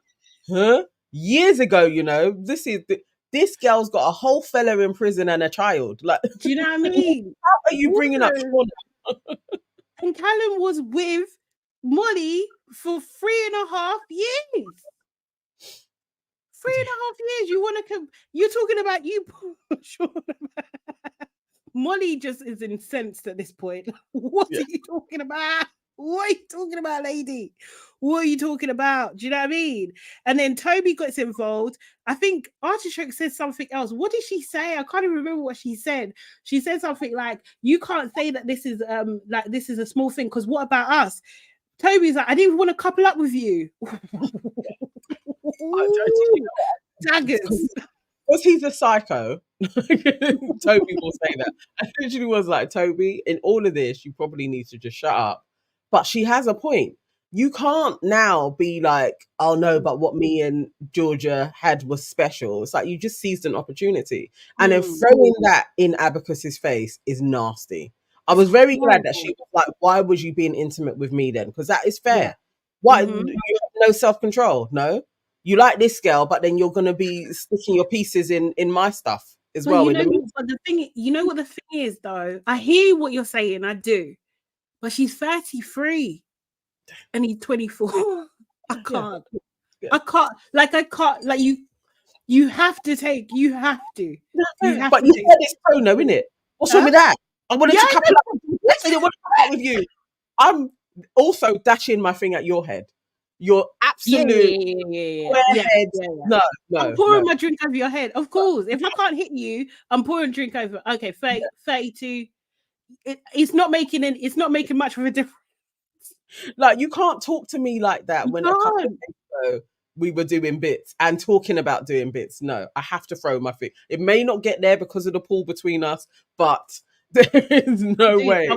huh? Years ago, this girl's got a whole fella in prison and a child. Like, do you know what I mean? How are you bringing up Shauna? And Callum was with Molly for 3.5 years. 3.5 years. You're talking about you, Shauna. Molly just is incensed at this point. What are you talking about? What are you talking about, lady? What are you talking about? Do you know what I mean? And then Toby gets involved. I think Artichoke says something else. What did she say? I can't even remember what she said. She said something like, "You can't say that this is a small thing, because what about us?" Toby's like, "I didn't want to couple up with you." Daggers. Because he's a psycho, Toby will say that. I literally was like, Toby, in all of this, you probably need to just shut up. But she has a point. You can't now be like, oh no, but what me and Georgia had was special. It's like you just seized an opportunity. And then throwing that in Abacus's face is nasty. I was very glad that she was like, why was you being intimate with me then? Because that is fair. Yeah. Why you have no self-control? No. You like this girl, but then you're gonna be sticking your pieces in my stuff as well. But the thing, you know what the thing is, though. I hear what you're saying, I do, but she's 33 and he's 24. I can't. Yeah. I can't. Like you have to take. You have to. But you said it's prono, innit? What's wrong with that? I wanted to couple up. I didn't want to couple up with you. I'm also dashing my thing at your head. You're absolute head. No. I'm pouring my drink over your head. Of course. If I can't hit you, I'm pouring drink over. Okay, 32. It's not making much of a difference. Like, you can't talk to me like that when a couple of days ago we were doing bits and talking about doing bits. No, I have to throw my thing. It may not get there because of the pool between us, but there is no way.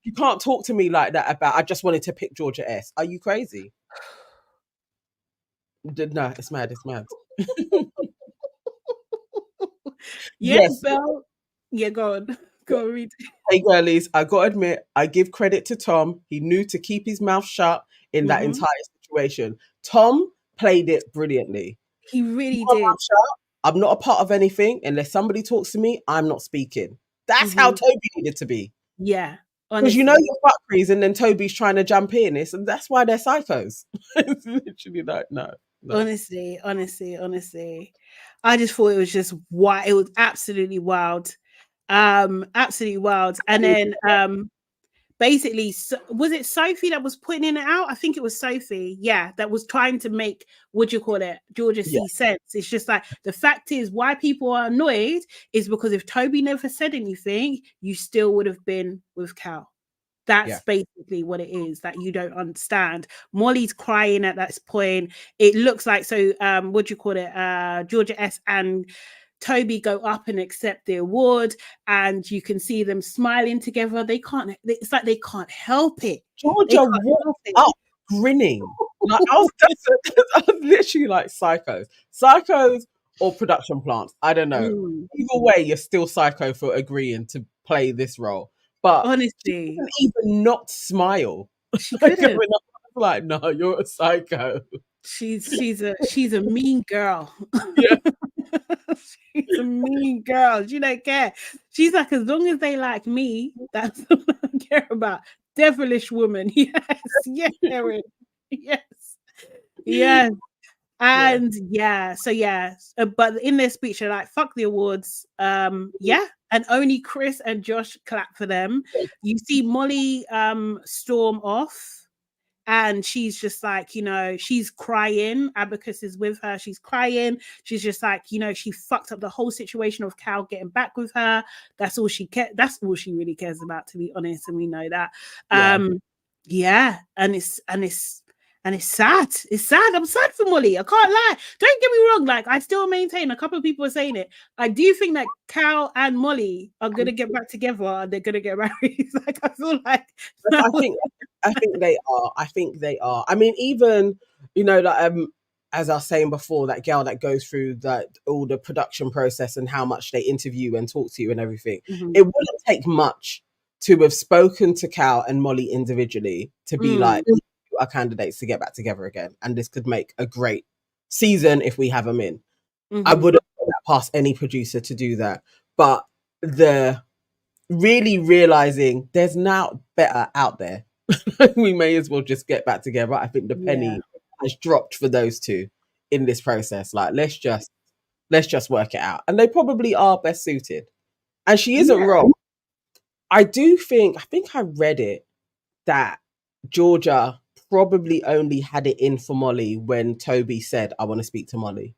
You can't talk to me like that about, I just wanted to pick Georgia S. Are you crazy? No, it's mad. It's mad. Yes, Belle. Yeah, go on. Go on, read. Hey, girlies, I got to admit, I give credit to Tom. He knew to keep his mouth shut in that entire situation. Tom played it brilliantly. He really did. I'm not a part of anything. Unless somebody talks to me, I'm not speaking. That's how Toby needed to be. Yeah. Because you know you're fuckeries, and then Toby's trying to jump in. And that's why they're psychos. It's literally like, no. Honestly. I just thought it was just wild. It was absolutely wild. Absolutely wild. And then basically, was it Sophie that was putting it out? I think it was Sophie, that was trying to make, Georgia see sense. It's just like, the fact is, why people are annoyed is because if Toby never said anything, you still would have been with Cal. That's basically what it is that you don't understand. Molly's crying at that point. It looks like, Georgia S and Toby go up and accept the award, and you can see them smiling together. It's like they can't help it. Georgia walked up grinning. Like, I was literally like psychos or production plants. I don't know. Either way, you're still psycho for agreeing to play this role. But honestly, she didn't even not smile. She couldn't. Like, no, you're a psycho. She's a mean girl. Yeah. She's a mean girl. She don't care. She's like, as long as they like me, that's what I care about. Devilish woman. Yes, Erin. Yes. And but in their speech, they're like, fuck the awards. And only Chris and Josh clap for them. You see Molly storm off. And she's just like, she's crying. Abacus is with her. She's crying. She's just like, she fucked up the whole situation of Cal getting back with her. That's all she That's all she really cares about, to be honest. And we know that. And it's sad. It's sad. I'm sad for Molly. I can't lie. Don't get me wrong. Like, I still maintain, a couple of people are saying it. I do think that Cal and Molly are gonna get back together and they're gonna get married. Like, I feel like I think they are. I mean, even, as I was saying before, that girl that goes through all the production process and how much they interview and talk to you and everything. It wouldn't take much to have spoken to Cal and Molly individually to be like, are candidates to get back together again, and this could make a great season if we have them in. I wouldn't put that past any producer to do that, but the really realizing there's now better out there. We may as well just get back together. I think the penny has dropped for those two in this process. Like, let's just work it out, and they probably are best suited. And she isn't wrong. I think I read it that Georgia probably only had it in for Molly when Toby said, I want to speak to Molly.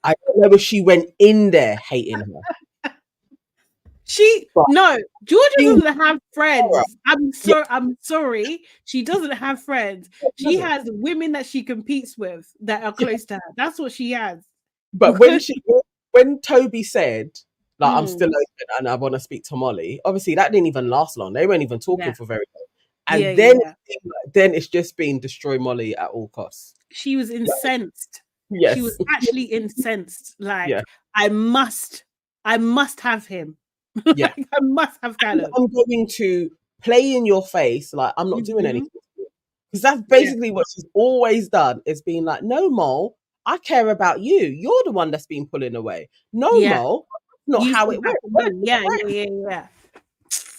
I don't know if she went in there hating her. Georgia doesn't have friends. I'm sorry. She doesn't have friends. She has women that she competes with that are close to her. That's what she has. But when Toby said, like, I'm still open and I want to speak to Molly, obviously that didn't even last long. They weren't even talking for very long. And then it's just been destroy Molly at all costs. She was incensed. Yes. She was actually incensed. Like, I must have him. Yeah. Like, I must have Callum. I'm going to play in your face. Like, I'm not doing anything. Because that's basically what she's always done. Is being like, no, Mo, I care about you. You're the one that's been pulling away. No, Mo, not how it works. Yeah.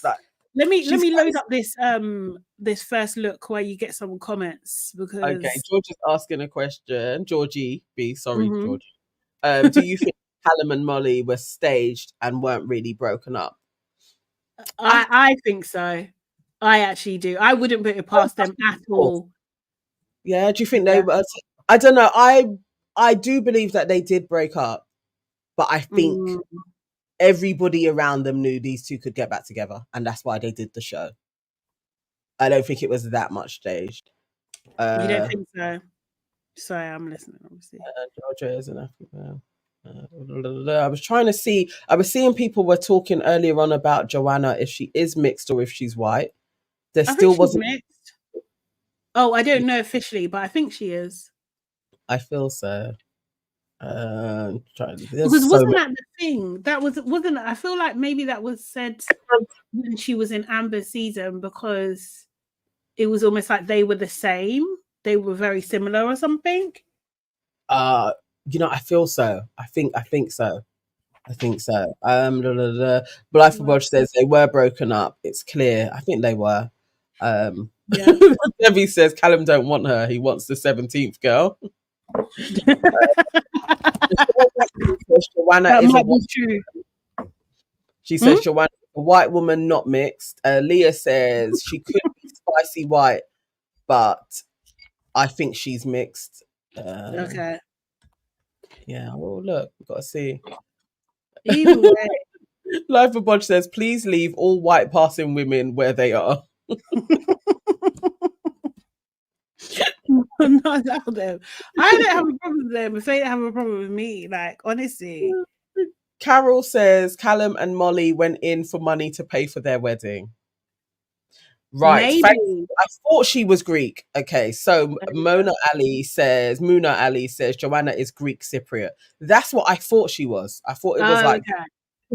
Like, let me load up this first look where you get some comments, because George is asking a question. Georgie B, sorry, Georgie. Do you think Callum and Molly were staged and weren't really broken up? I think so. I actually do. I wouldn't put it past them at all. Yeah, do you think they were? I don't know. I do believe that they did break up, but I think everybody around them knew these two could get back together, and that's why they did the show. I don't think it was that much staged. You don't think so? Sorry, I'm listening, obviously. Georgia is an African. I was trying to see. I was seeing people were talking earlier on about Joanna, if she is mixed or if she's white. There still wasn't mixed. Oh, I don't know officially, but I think she is. I feel so. Because wasn't that the thing? That wasn't. I feel like maybe that was said when she was in Amber's season, because it was almost like they were the same. They were very similar or something. I feel so. I think so. Blythe for Bodge says they were broken up. It's clear. I think they were. Debbie says Callum don't want her. He wants the 17th girl. Joanna is true. She says Joanna is a white woman, not mixed. Leah says she could be spicy white, but I think she's mixed. Okay. Yeah, well, look, we've got to see. Either way. Life for Bodge says, please leave all white passing women where they are. Not allow them. I don't have a problem with them if they don't have a problem with me. Like, honestly. Carol says Callum and Molly went in for money to pay for their wedding. Right. I thought she was Greek. Okay, so Muna Ali says Joanna is Greek Cypriot. That's what I thought she was. I thought it was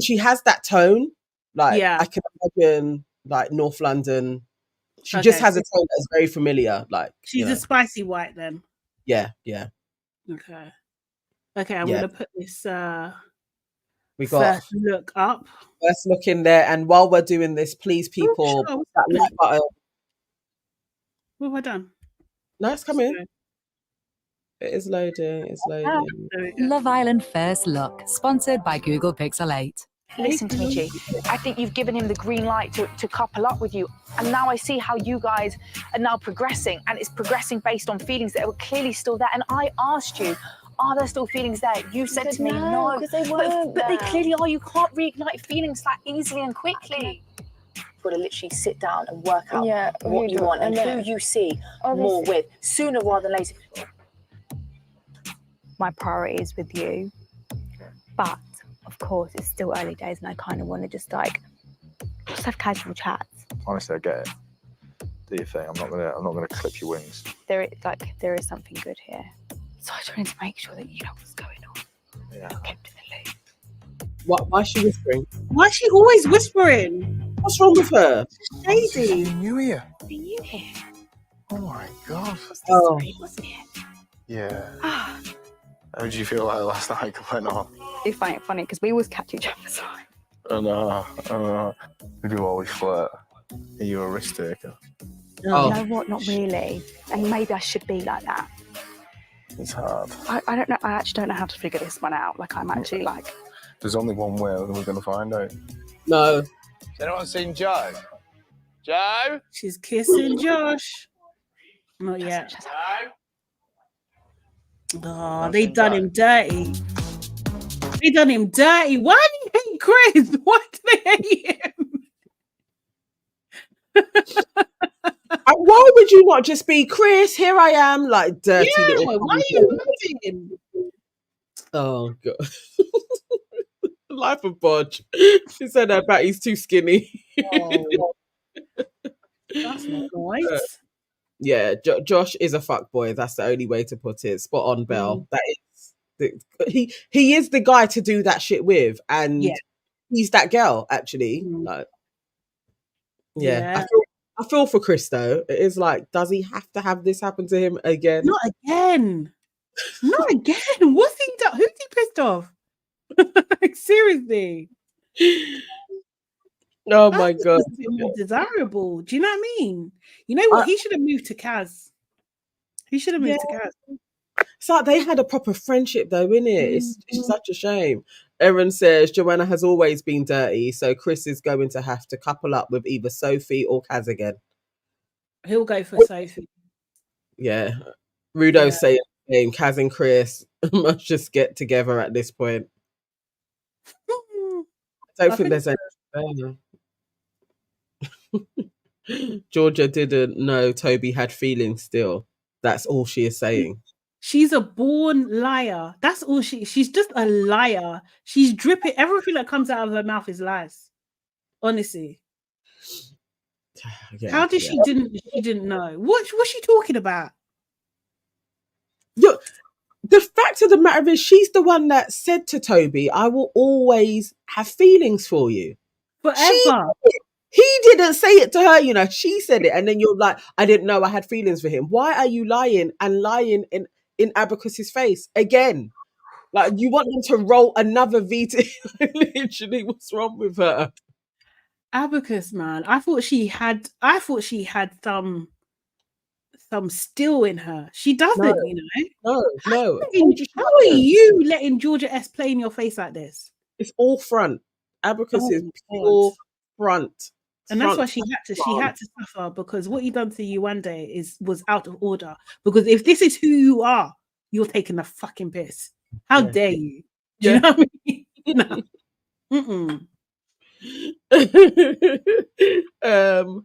she has that tone. Like, I can imagine, like, North London. She just has a tone that's very familiar. Like, she's a spicy white then. Yeah. Okay, I'm gonna put this we got first look up. First look in there, and while we're doing this, please, people, that like button. What have I done? No, it's coming. It is loading. It's loading. Love Island First Look, sponsored by Google Pixel 8. Listen to me, G. I think you've given him the green light to couple up with you. And now I see how you guys are now progressing. And it's progressing based on feelings that were clearly still there. And I asked you, are there still feelings there? You said to me, no. Because they weren't but they clearly are. You can't reignite feelings that easily and quickly. You've got to literally sit down and work out what you want and who you see more with, sooner rather than later. My priority is with you. But of course, it's still early days, and I kind of want to just have casual chats. Honestly, I get it. Do your thing. I'm not gonna clip your wings. There is something good here. So I just wanted to make sure that you know what's going on. Yeah. Kept in the loop. Why is she whispering? Why is she always whispering? What's wrong with her? Shady. New here. See you here. Oh my god. Wasn't it? Yeah. How did you feel like last night went on? You find it funny because we always catch each other's eye. We do always flirt. Are you a risk taker? No. You know what? Not really. And maybe I should be like that. It's hard. I don't know. I actually don't know how to figure this one out. Like, I'm actually like There's only one way and we're going to find out. No. Has anyone seen Joe? Joe? She's kissing Josh. Not yet. Oh, they done him dirty. They done him dirty. Why do you hate Chris? Why do they hate him? Why would you not just be Chris? Here I am, like dirty little. Why are you him? Oh god. Life of Bodge. She said that about he's too skinny. Oh. That's not nice. Yeah, Josh is a fuckboy. That's the only way to put it. Spot on, Belle. That is he is the guy to do that shit with, and he's that girl actually. Like, I feel for Chris though. It is like, does he have to have this happen to him again? Not again. Not again. What's he done? Who's he pissed off? Like, seriously. Oh my god. More desirable. Do you know what I mean? You know what? He should have moved to Kaz. He should have moved to Kaz. It's like they had a proper friendship though, isn't it? It's such a shame. Erin says Joanna has always been dirty, so Chris is going to have to couple up with either Sophie or Kaz again. He'll go for Sophie. Yeah. Rudo's saying the same. Kaz and Chris must just get together at this point. I don't think there's any. Georgia didn't know Toby had feelings still. That's all she is saying. She's a born liar. That's all she's just a liar. She's dripping. Everything that comes out of her mouth is lies. Honestly. How did she didn't know? What's she talking about? The fact of the matter is she's the one that said to Toby, I will always have feelings for you. Forever. He didn't say it to her, you know. She said it, and then you're like, I didn't know I had feelings for him. Why are you lying in Abacus's face again? Like, you want them to roll another V to literally, what's wrong with her? Abacus, man. I thought she had some steel in her. She doesn't, you know. No. How are you letting Georgia S play in your face like this? It's all front. Abacus is pure front. And that's why she had to suffer, because what you done to you one day was out of order. Because if this is who you are, you're taking the fucking piss. How dare you? Do you know what I mean? No.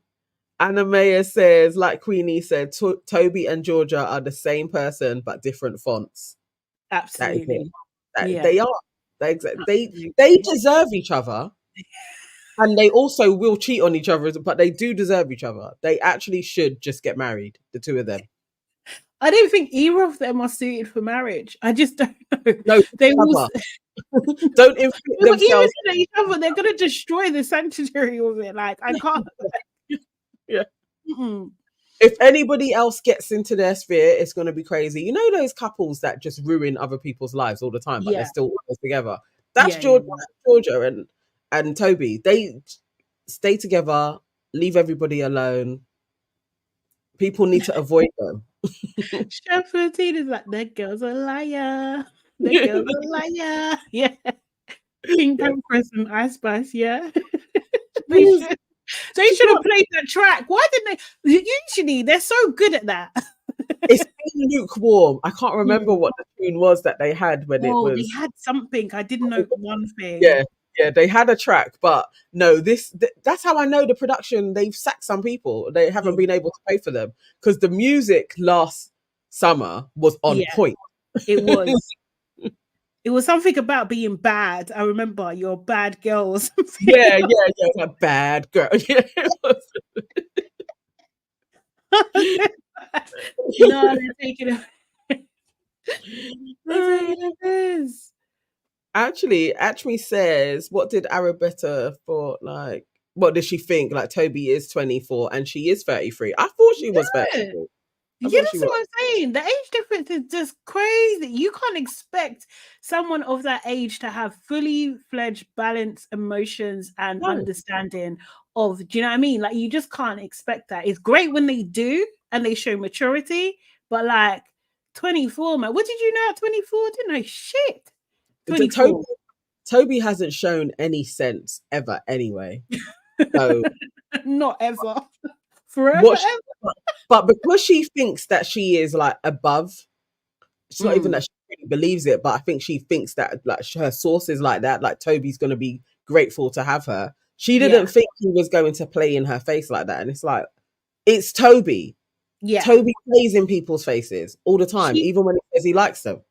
Anna Mayer says, like Queenie said, Toby and Georgia are the same person but different fonts. Absolutely. They are. They deserve each other. And they also will cheat on each other, but they do deserve each other. They actually should just get married, the two of them. I don't think either of them are suited for marriage. I just don't know. No, they will don't inflict themselves. Even each other, they're going to destroy the sanctuary of it. Like, I can't. Yeah. If anybody else gets into their sphere, it's going to be crazy. You know those couples that just ruin other people's lives all the time, but they're still always together. That's Georgia and Toby. They stay together, leave everybody alone. People need to avoid them. Chef 13 is like, that girl's a liar. That girl's a liar. Yeah. Pink Empress and Ice Spice, yeah. They should have played that track. Why didn't they? Usually they're so good at that. It's lukewarm. I can't remember what the tune was that they had when it was. They had something. I didn't know one thing. Yeah, they had a track, but no, that's how I know the production, they've sacked some people. They haven't been able to pay for them because the music last summer was on point. It was. It was something about being bad. I remember you're bad girl or something. Yeah, a bad girl. Yeah, no, they're taking it. Actually says, what did Arabetta thought, like, what does she think? Like, Toby is 24 and she is 33. I thought she was 33. Yeah, that's what I'm saying. The age difference is just crazy. You can't expect someone of that age to have fully fledged balanced emotions and understanding of, do you know what I mean? Like, you just can't expect that. It's great when they do and they show maturity, but like 24, man, what did you know at 24? Didn't know shit. Toby hasn't shown any sense ever anyway. So not ever. Forever. what but because she thinks that she is like above, it's not even that she really believes it, but I think she thinks that like her source is like that, like Toby's going to be grateful to have her. She didn't think he was going to play in her face like that. And it's like, it's Toby. Yeah. Toby plays in people's faces all the time, even when he says he likes them.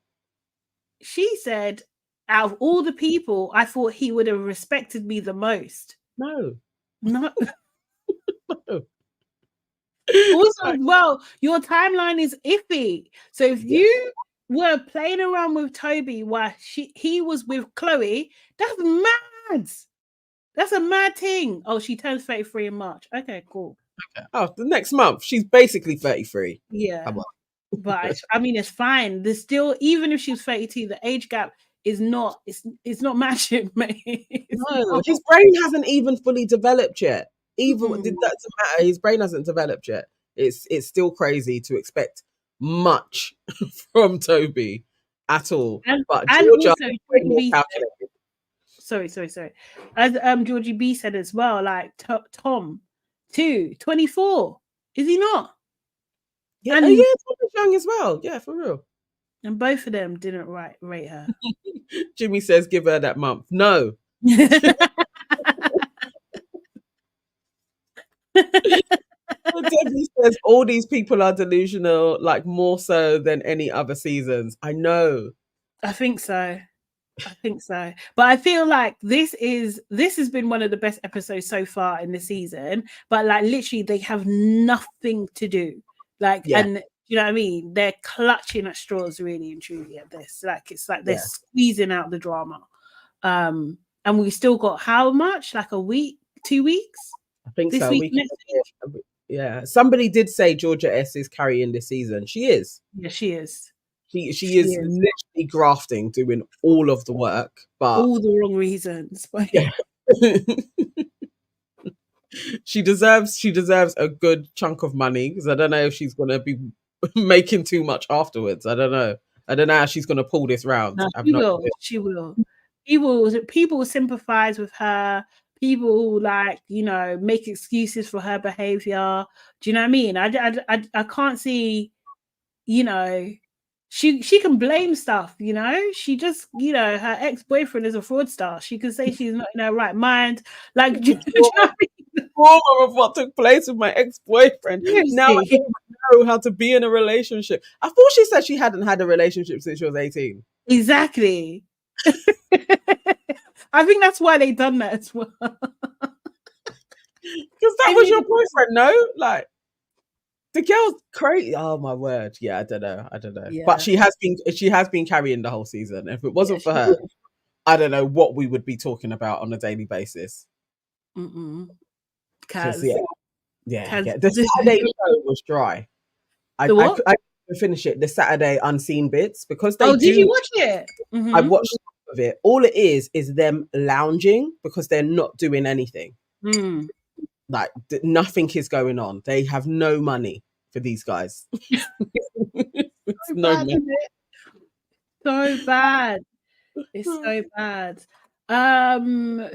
She said, out of all the people, I thought he would have respected me the most. No. No. No. Also, well, your timeline is iffy. So if you were playing around with Toby while he was with Chloe, that's mad. That's a mad thing. Oh, she turns 33 in March. Okay, cool. Okay. Oh, the next month. She's basically 33. Yeah. Come on. But I mean, it's fine. There's still, even if she's 32, the age gap is not, it's not matching, mate. No, his brain hasn't even fully developed yet. Even that doesn't matter. His brain hasn't developed yet. It's still crazy to expect much from Toby at all. But Georgia, sorry. As Georgie B said as well, like Tom, 24. Is he not? Yeah, and, Tom is young as well. Yeah, for real. And both of them didn't rate her. Jimmy says, give her that month. No. Debbie says all these people are delusional, like more so than any other seasons. I know. I think so. But I feel like this has been one of the best episodes so far in the season. But like literally, they have nothing to do. And you know what I mean? They're clutching at straws really and truly at this. Like it's like they're squeezing out the drama. And we still got how much? Like a week, 2 weeks? I think this so. Week, next week? Yeah. Somebody did say Georgia S is carrying this season. She is. Yeah, she is. She is literally grafting, doing all of the work, but all the wrong reasons. But yeah. She deserves a good chunk of money, because I don't know if she's gonna be making too much afterwards. I don't know how she's gonna pull this round. No, she will. People will sympathize with her. People like, make excuses for her behavior. Do you know what I mean? I can't see, she can blame stuff, she just, her ex-boyfriend is a fraudster. She can say she's not in her right mind. Like, do you know what I mean? Of what took place with my ex-boyfriend. Now I don't know how to be in a relationship. I thought she said she hadn't had a relationship since she was 18. Exactly. I think that's why they done that as well. Because that was your boyfriend, no? Like, the girl's crazy. Oh my word! Yeah, I don't know. Yeah. But she has been carrying the whole season. If it wasn't for her, I don't know what we would be talking about on a daily basis. The Saturday show was dry. I couldn't finish it. The Saturday unseen bits, because they. Did you watch it? Mm-hmm. I watched some of it. All it is them lounging because they're not doing anything. Like nothing is going on. They have no money for these guys. It's no money. So bad. It's so bad.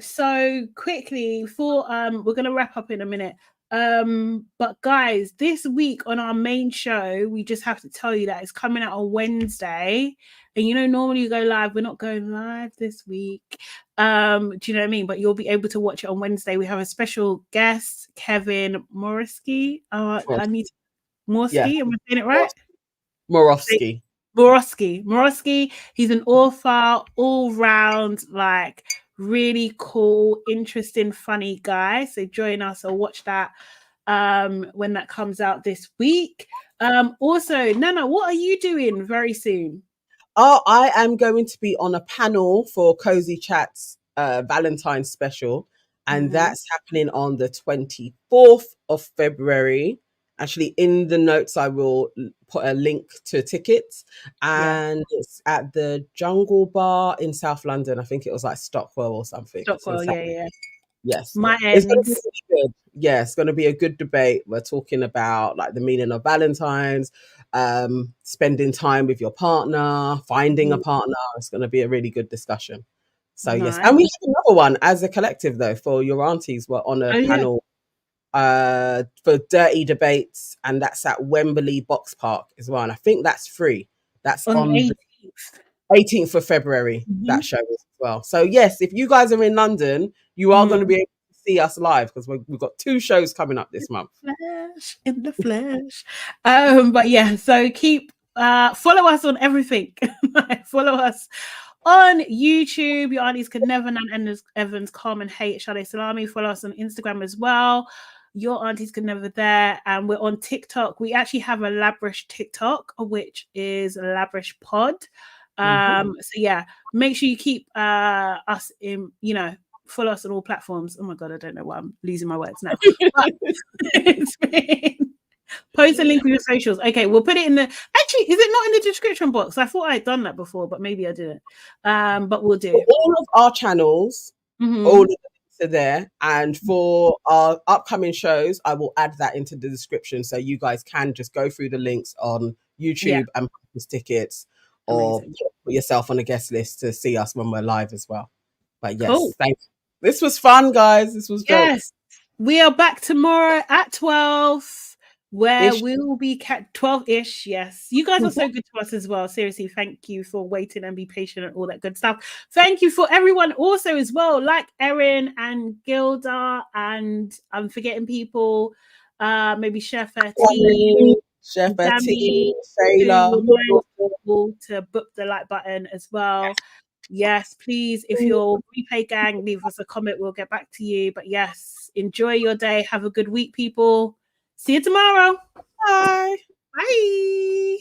So quickly before we're gonna wrap up in a minute. But guys, this week on our main show, we just have to tell you that it's coming out on Wednesday. And normally you go live. We're not going live this week. Do you know what I mean? But you'll be able to watch it on Wednesday. We have a special guest, Kevin Morosky. Am I saying it right? Morosky. He's an author, all-round, like really cool, interesting, funny guy. So join us or watch that when that comes out this week. Also, Nana, what are you doing very soon? I am going to be on a panel for Cozy Chats Valentine's special, and that's happening on the 24th of February. Actually, in the notes, I will put a link to tickets, and it's at the Jungle Bar in South London. I think it was like Stockwell or something. Stockwell, yeah. Yes. It's going to be good. Yeah, it's going to be a good debate. We're talking about like the meaning of Valentine's, spending time with your partner, finding a partner. It's going to be a really good discussion. So yes, Nice. and we have another one as a collective though for your aunties. We're on a panel for dirty debates, and that's at Wembley Box Park as well. And I think that's free. That's on the 18th of February. That show as well. So yes, if you guys are in London, you are going to be able to see us live because we've got 2 shows coming up this month. In the flesh. But yeah, so keep follow us on everything. Follow us on YouTube. Your aunties could never, Nan Evans, Calm and Hate, Sade Salami. Follow us on Instagram as well. Your aunties could never there. And we're on TikTok. We actually have a LABRISH TikTok, which is LABRISH Pod. So yeah, make sure you keep us in, follow us on all platforms. Oh my god, I don't know why I'm losing my words now. But it's been... Post a link with your socials. Okay, we'll put it in the... Actually, is it not in the description box? I thought I had done that before, but maybe I didn't. But we'll do. For all of our channels, all of the links are there. And for our upcoming shows, I will add that into the description so you guys can just go through the links on YouTube and purchase tickets or put yourself on a guest list to see us when we're live as well. But yes, thank you. This was fun, guys. This was great. Yes, we are back tomorrow at 12. Where we'll be 12-ish. Yes, you guys are so good to us as well. Seriously, thank you for waiting and be patient and all that good stuff. Thank you for everyone also as well, like Erin and Gilda, and I'm forgetting people. Maybe Chef T, Sailor, to book the like button as well. Yes, please. If you're replay gang, leave us a comment. We'll get back to you. But yes, enjoy your day. Have a good week, people. See you tomorrow. Bye. Bye.